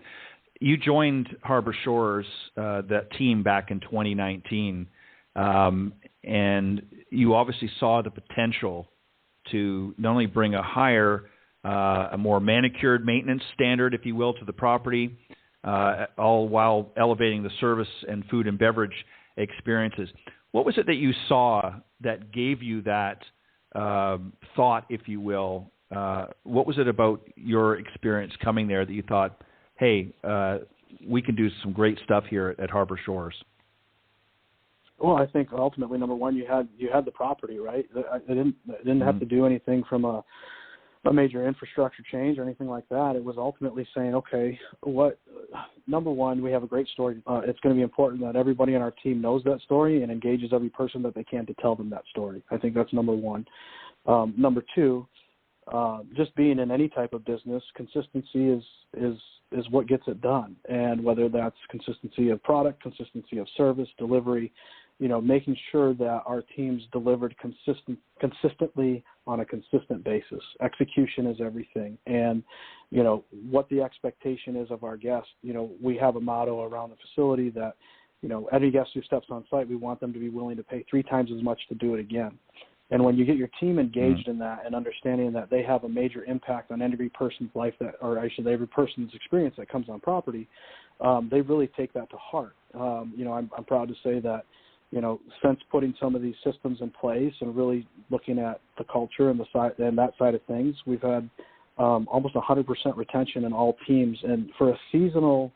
You joined Harbor Shores, that team, back in 2019. And you obviously saw the potential to not only bring a higher, a more manicured maintenance standard, if you will, to the property, all while elevating the service and food and beverage experiences. What was it that you saw that gave you that thought, if you will? What was it about your experience coming there that you thought, hey, we can do some great stuff here at Harbor Shores? Well, I think ultimately, number one, you had the property, right? It didn't have to do anything from a major infrastructure change or anything like that. It was ultimately saying, okay, number one, we have a great story. It's going to be important that everybody on our team knows that story and engages every person that they can to tell them that story. I think that's number one. Number two, just being in any type of business, consistency is what gets it done. And whether that's consistency of product, consistency of service, delivery, making sure that our teams delivered consistently on a consistent basis. Execution is everything. And, what the expectation is of our guests, we have a motto around the facility that, every guest who steps on site, we want them to be willing to pay 3 times as much to do it again. And when you get your team engaged in that and understanding that they have a major impact on every person's life every person's experience that comes on property, they really take that to heart. I'm proud to say that, since putting some of these systems in place and really looking at the culture and that side of things, we've had almost 100% retention in all teams. And for a seasonal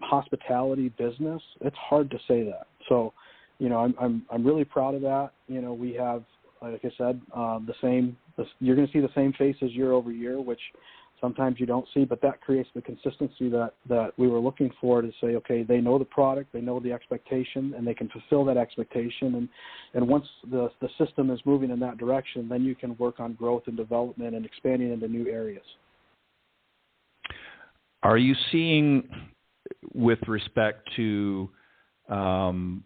hospitality business, it's hard to say that. So, I'm really proud of that. We have, like I said, you're going to see the same faces year over year, which sometimes you don't see, but that creates the consistency that we were looking for, to say, okay, they know the product, they know the expectation, and they can fulfill that expectation. And once the system is moving in that direction, then you can work on growth and development and expanding into new areas. Are you seeing, with respect to, and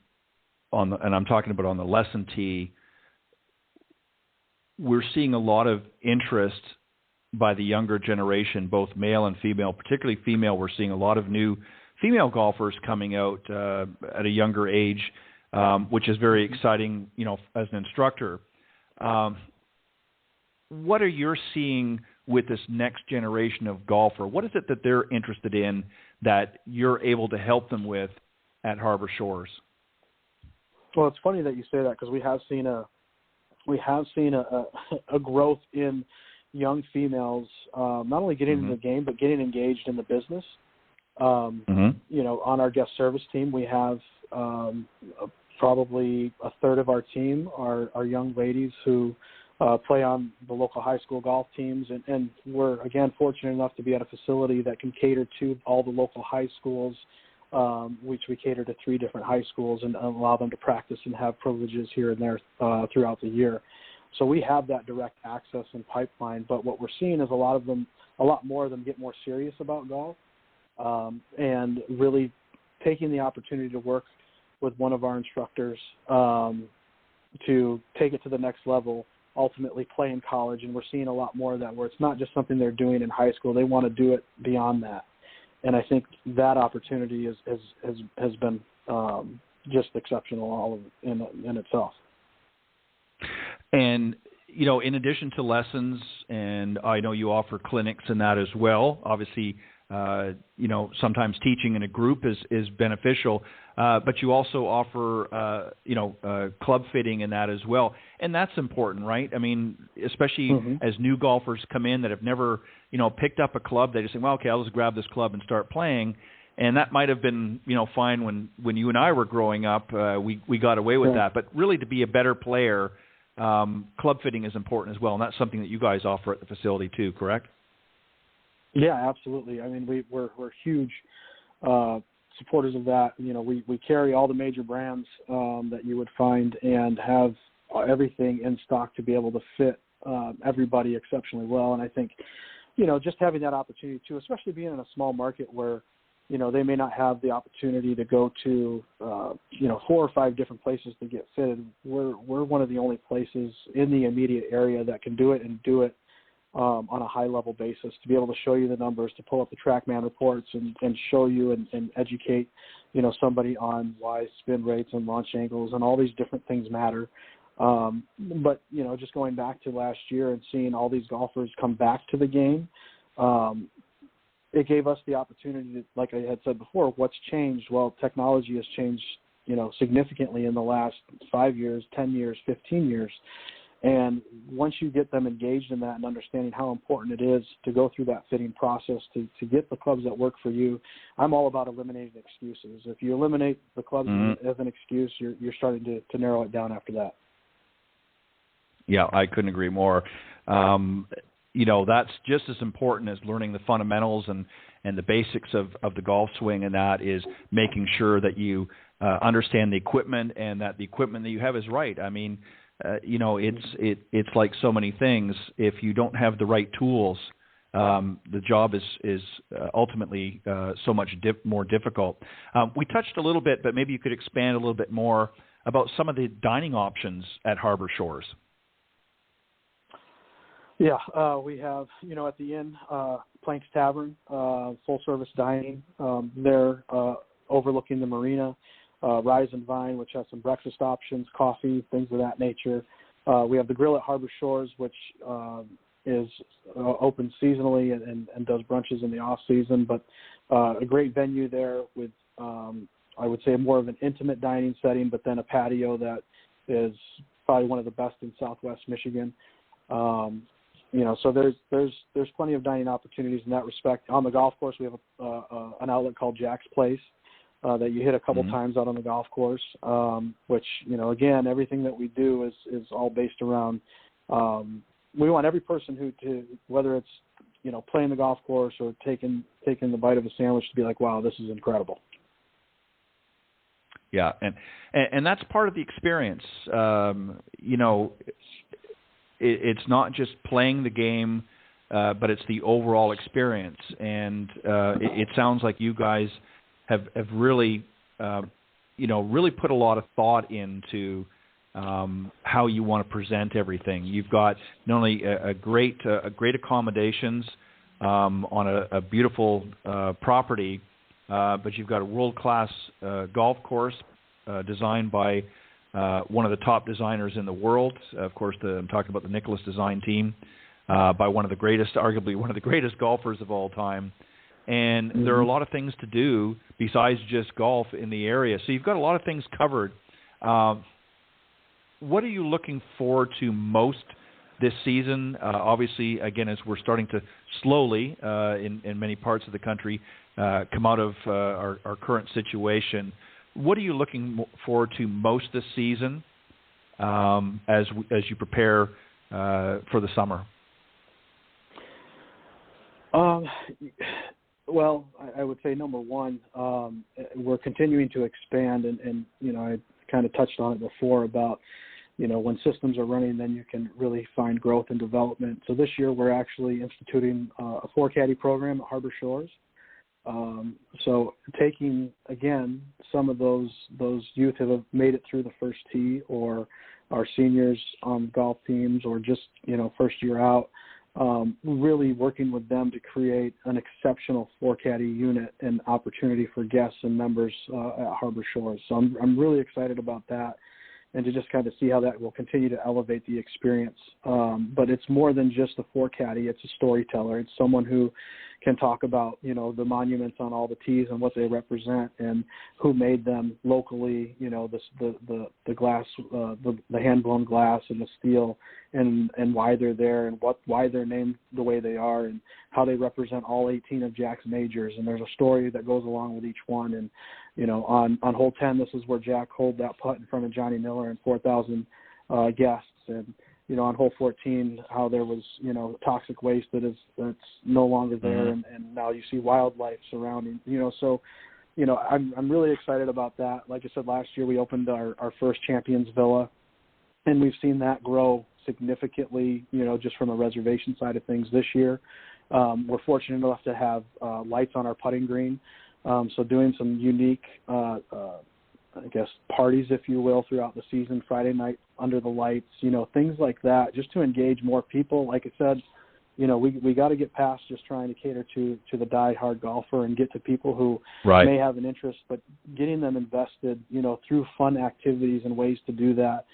I'm talking about on the lesson tee, we're seeing a lot of interest by the younger generation, both male and female, particularly female. We're seeing a lot of new female golfers coming out at a younger age, which is very exciting, as an instructor. What are you seeing with this next generation of golfer? What is it that they're interested in that you're able to help them with at Harbor Shores? Well, it's funny that you say that, because we have seen a growth in young females, not only getting into the game, but getting engaged in the business. On our guest service team, we have probably a third of our team are young ladies who play on the local high school golf teams. And we're, again, fortunate enough to be at a facility that can cater to all the local high schools, which we cater to 3 different high schools and allow them to practice and have privileges here and there throughout the year. So we have that direct access and pipeline, but what we're seeing is a lot more of them get more serious about golf, and really taking the opportunity to work with one of our instructors to take it to the next level, ultimately play in college. And we're seeing a lot more of that, where it's not just something they're doing in high school. They want to do it beyond that. And I think that opportunity has been just exceptional all in itself. And, in addition to lessons, and I know you offer clinics and that as well, obviously, sometimes teaching in a group is beneficial, but you also offer, club fitting and that as well. And that's important, right? I mean, especially as new golfers come in that have never, picked up a club, they just say, well, okay, I'll just grab this club and start playing. And that might have been, fine when you and I were growing up. We got away with that. But really, to be a better player, club fitting is important as well, and that's something that you guys offer at the facility too, correct? Yeah, absolutely. I mean, we're huge supporters of that. We carry all the major brands that you would find, and have everything in stock to be able to fit everybody exceptionally well. And I think, just having that opportunity too, especially being in a small market where, they may not have the opportunity to go to, 4 or 5 different places to get fitted. We're one of the only places in the immediate area that can do it and do it on a high-level basis, to be able to show you the numbers, to pull up the TrackMan reports and show you and educate, somebody on why spin rates and launch angles and all these different things matter. But, just going back to last year and seeing all these golfers come back to the game, it gave us the opportunity to, like I had said before, what's changed? Well, technology has changed, significantly in the last 5 years, 10 years, 15 years. And once you get them engaged in that and understanding how important it is to go through that fitting process to get the clubs that work for you, I'm all about eliminating excuses. If you eliminate the clubs as an excuse, you're starting to narrow it down after that. Yeah, I couldn't agree more. That's just as important as learning the fundamentals and the basics of the golf swing, and that is making sure that you understand the equipment and that the equipment that you have is right. I mean, it's like so many things. If you don't have the right tools, the job is ultimately so much more difficult. We touched a little bit, but maybe you could expand a little bit more about some of the dining options at Harbor Shores. Yeah, we have, at the inn, Planks Tavern, full-service dining. They're overlooking the marina. Rise and Vine, which has some breakfast options, coffee, things of that nature. We have the Grill at Harbor Shores, which is open seasonally and does brunches in the off-season, but a great venue there with, I would say, more of an intimate dining setting, but then a patio that is probably one of the best in Southwest Michigan. So there's plenty of dining opportunities in that respect. On the golf course, we have an outlet called Jack's Place that you hit a couple times out on the golf course, which, again, everything that we do is all based around, we want every person whether it's, playing the golf course or taking the bite of a sandwich, to be like, wow, this is incredible. Yeah, and that's part of the experience. It's not just playing the game, but it's the overall experience. And it sounds like you guys have really, really put a lot of thought into how you want to present everything. You've got not only a great accommodations on a beautiful property, but you've got a world-class golf course designed by one of the top designers in the world. Of course, I'm talking about the Nicholas design team, by one of the greatest, arguably one of the greatest golfers of all time. And there are a lot of things to do besides just golf in the area. So you've got a lot of things covered. What are you looking forward to most this season? Obviously, again, as we're starting to slowly, in many parts of the country, come out of our current situation, what are you looking forward to most this season as you prepare for the summer? Well, I would say number one, we're continuing to expand, and I kind of touched on it before about, when systems are running, then you can really find growth and development. So this year we're actually instituting a 4-caddy program at Harbor Shores. So taking, again, some of those youth who have made it through the first tee, or our seniors on golf teams, or just, first year out, really working with them to create an exceptional 4-caddy unit and opportunity for guests and members at Harbor Shores. So I'm really excited about that, and to just kind of see how that will continue to elevate the experience. But it's more than just a 4-caddy. It's a storyteller. It's someone who can talk about, the monuments on all the tees and what they represent, and who made them locally, the glass, the hand-blown glass and the steel, and why they're there, and why they're named the way they are, and how they represent all 18 of Jack's majors. And there's a story that goes along with each one. And, on hole 10, this is where Jack holed that putt in front of Johnny Miller and 4,000 guests. And, on hole 14, how there was, toxic waste that's no longer there, and now you see wildlife surrounding, so, I'm really excited about that. Like I said, last year we opened our first Champions Villa, and we've seen that grow significantly, just from a reservation side of things this year. We're fortunate enough to have lights on our putting green, so doing some unique, parties, if you will, throughout the season, Friday night under the lights, things like that, just to engage more people. Like I said, we got to get past just trying to cater to the die-hard golfer and get to people who may have an interest, but getting them invested, through fun activities and ways to do that,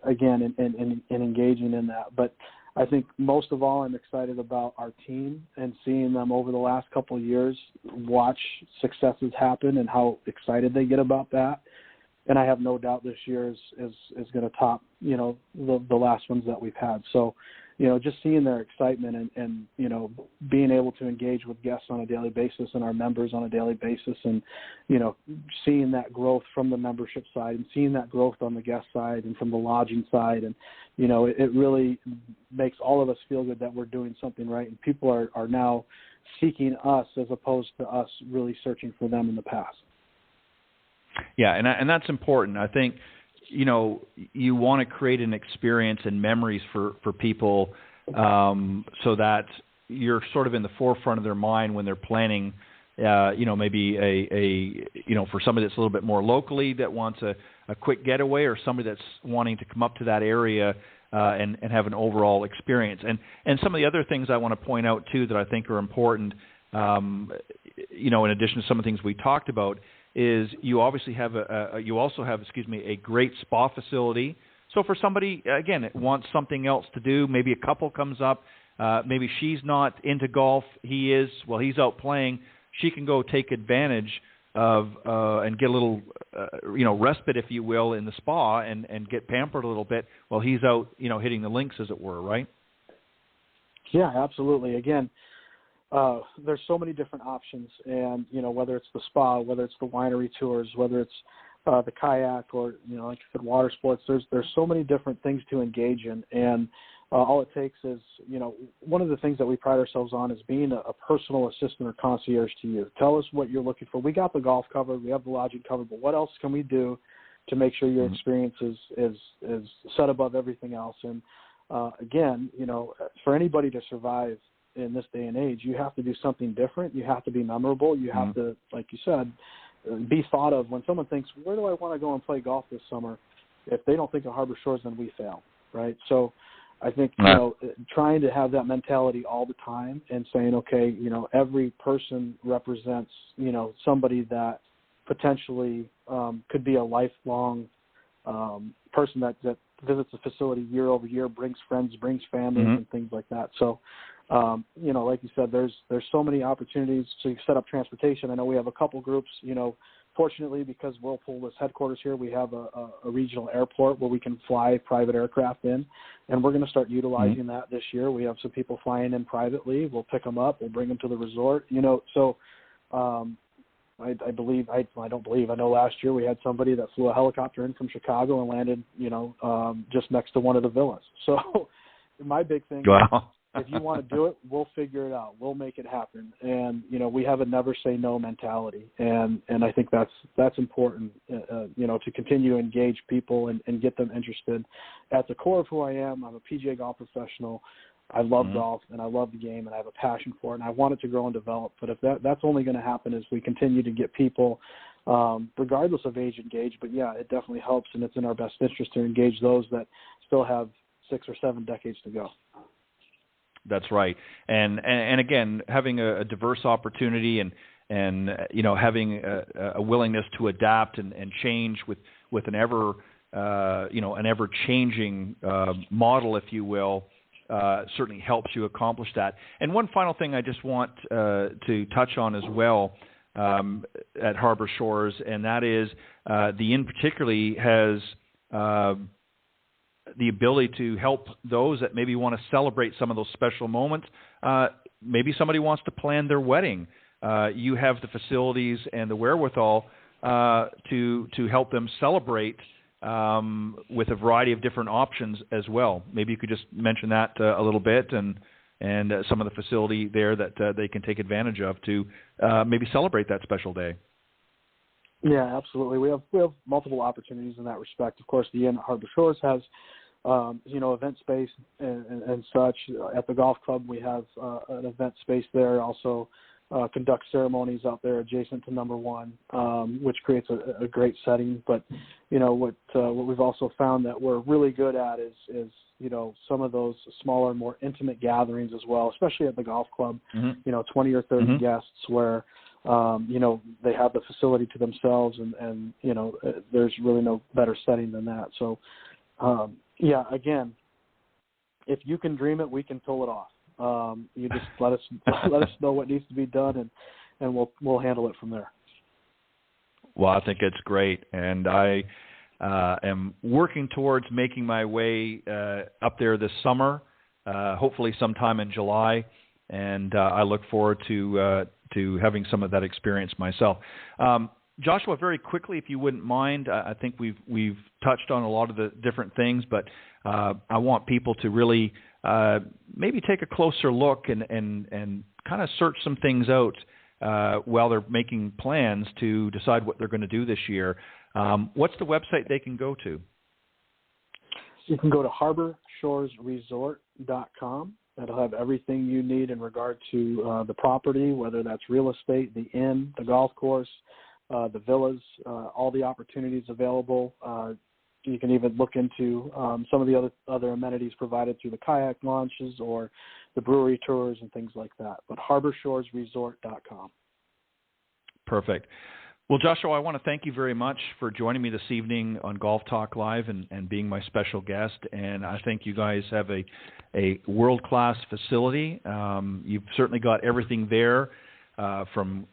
again, and engaging in that. But I think most of all, I'm excited about our team and seeing them over the last couple of years watch successes happen and how excited they get about that. And I have no doubt this year is going to top, the last ones that we've had. So, just seeing their excitement and being able to engage with guests on a daily basis and our members on a daily basis, and, seeing that growth from the membership side and seeing that growth on the guest side and from the lodging side. And, it really makes all of us feel good that we're doing something right. And people are now seeking us as opposed to us really searching for them in the past. Yeah, and that's important. I think, you want to create an experience and memories for people, so that you're sort of in the forefront of their mind when they're planning, maybe for somebody that's a little bit more locally that wants a quick getaway, or somebody that's wanting to come up to that area and have an overall experience. And some of the other things I want to point out, too, that I think are important, in addition to some of the things we talked about, is you obviously have a great spa facility. So for somebody, again, that wants something else to do, maybe a couple comes up, maybe she's not into golf, he is, he's out playing, she can go take advantage of and get a little, respite, if you will, in the spa and get pampered a little bit while he's out, hitting the links, as it were, right? Yeah, absolutely. Again, there's so many different options, and whether it's the spa, whether it's the winery tours, whether it's the kayak, or like I said, water sports. There's so many different things to engage in, and all it takes is one of the things that we pride ourselves on is being a personal assistant or concierge to you. Tell us what you're looking for. We got the golf covered, we have the lodging covered, but what else can we do to make sure your experience is set above everything else? And again, for anybody to survive in this day and age, you have to do something different. You have to be memorable. You have to, like you said, be thought of. When someone thinks, where do I want to go and play golf this summer? If they don't think of Harbor Shores, then we fail, right? So I think, trying to have that mentality all the time and saying, okay, every person represents, somebody that potentially could be a lifelong person that visits the facility year over year, brings friends, brings families, and things like that. So, like you said, there's so many opportunities to set up transportation. I know we have a couple groups, fortunately, because Whirlpool is headquarters here, we have a regional airport where we can fly private aircraft in, and we're going to start utilizing that this year. We have some people flying in privately. We'll pick them up. We'll bring them to the resort, so I know last year we had somebody that flew a helicopter in from Chicago and landed, just next to one of the villas. So my big thing is, if you want to do it, we'll figure it out. We'll make it happen. And, we have a never say no mentality. And I think that's important, to continue to engage people and get them interested. At the core of who I am, I'm a PGA golf professional. I love golf, and I love the game, and I have a passion for it, and I want it to grow and develop. But if that's only going to happen as we continue to get people, regardless of age, engaged. But, yeah, it definitely helps, and it's in our best interest to engage those that still have 6 or 7 decades to go. That's right, and again, having a diverse opportunity and having a willingness to adapt and change with an ever changing model, if you will, certainly helps you accomplish that. And one final thing I just want to touch on as well at Harbor Shores, and that is the Inn particularly has the ability to help those that maybe want to celebrate some of those special moments. Maybe somebody wants to plan their wedding. You have the facilities and the wherewithal to help them celebrate with a variety of different options as well. Maybe you could just mention that a little bit and some of the facility there that they can take advantage of to maybe celebrate that special day. Yeah, absolutely. We have multiple opportunities in that respect. Of course, the Inn at Harbor Shores has, event space and such. At the golf club, we have an event space there. Also, conduct ceremonies out there adjacent to number one, which creates a great setting. But what we've also found that we're really good at is some of those smaller, more intimate gatherings as well, especially at the golf club. 20 or 30 guests where they have the facility to themselves, and there's really no better setting than that. So again, if you can dream it, we can pull it off. You just let us know what needs to be done, and we'll handle it from there. Well, I think it's great, and I am working towards making my way up there this summer, hopefully sometime in July, and I look forward to having some of that experience myself. Joshua, very quickly, if you wouldn't mind, I think we've touched on a lot of the different things, but I want people to really maybe take a closer look and kind of search some things out while they're making plans to decide what they're going to do this year. What's the website they can go to? You can go to harborshoresresort.com. That'll have everything you need in regard to the property, whether that's real estate, the inn, the golf course, the villas, all the opportunities available. You can even look into some of the other amenities provided through the kayak launches or the brewery tours and things like that. But harborshoresresort.com. Perfect. Well, Joshua, I want to thank you very much for joining me this evening on Golf Talk Live and being my special guest. And I think you guys have a world-class facility. You've certainly got everything there from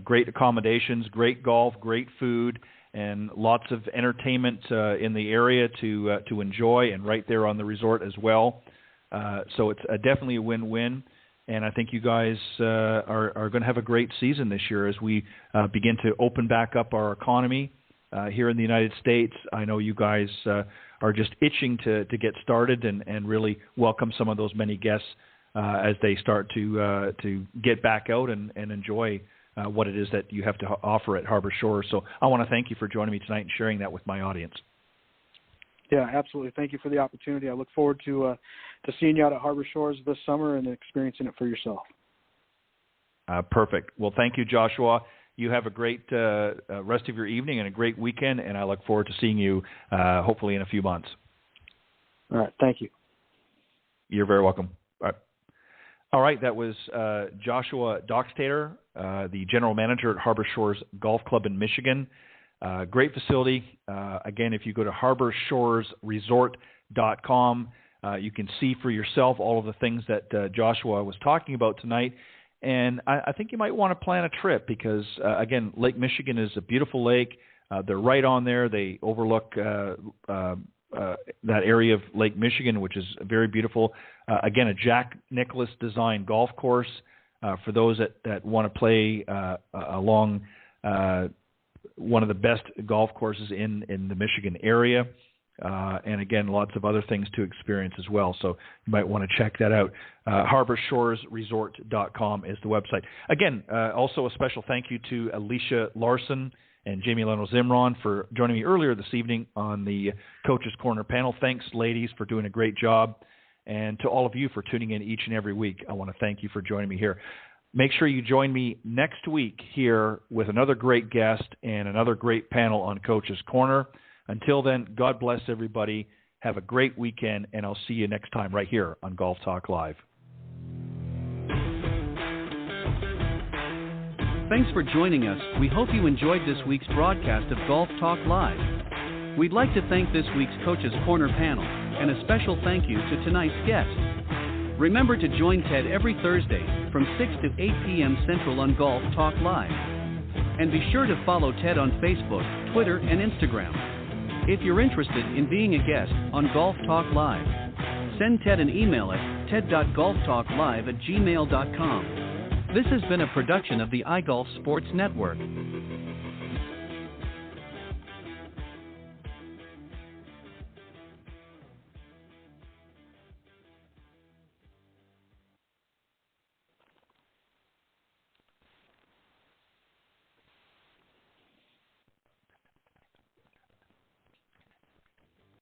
great accommodations, great golf, great food, and lots of entertainment in the area to enjoy, and right there on the resort as well. So it's definitely a win-win. And I think you guys are going to have a great season this year as we begin to open back up our economy here in the United States. I know you guys are just itching to get started and really welcome some of those many guests as they start to get back out and enjoy what it is that you have to offer at Harbor Shores. So I want to thank you for joining me tonight and sharing that with my audience. Yeah, absolutely. Thank you for the opportunity. I look forward to seeing you out at Harbor Shores this summer and experiencing it for yourself. Perfect. Well, thank you, Joshua. You have a great rest of your evening and a great weekend, and I look forward to seeing you hopefully in a few months. All right. Thank you. You're very welcome. All right. That was Joshua Doxtator, the general manager at Harbor Shores Golf Club in Michigan. Great facility. Again, if you go to harborshoresresort.com, you can see for yourself all of the things that Joshua was talking about tonight. And I think you might want to plan a trip because, again, Lake Michigan is a beautiful lake. They're right on there. They overlook that area of Lake Michigan, which is very beautiful. Again, a Jack Nicklaus designed golf course for those that want to play along one of the best golf courses in the Michigan area. And again, lots of other things to experience as well. So you might want to check that out. harborshoresresort.com is the website. Again, also a special thank you to Alicia Larson and Jamie Leno Zimron for joining me earlier this evening on the Coach's Corner panel. Thanks, ladies, for doing a great job. And to all of you for tuning in each and every week, I want to thank you for joining me here. Make sure you join me next week here with another great guest and another great panel on Coach's Corner. Until then, God bless everybody. Have a great weekend, and I'll see you next time right here on Golf Talk Live. Thanks for joining us. We hope you enjoyed this week's broadcast of Golf Talk Live. We'd like to thank this week's Coach's Corner panel, and a special thank you to tonight's guest. Remember to join Ted every Thursday from 6 to 8 p.m. Central on Golf Talk Live. And be sure to follow Ted on Facebook, Twitter, and Instagram. If you're interested in being a guest on Golf Talk Live, send Ted an email at ted.golftalklive@gmail.com. This has been a production of the iGolf Sports Network.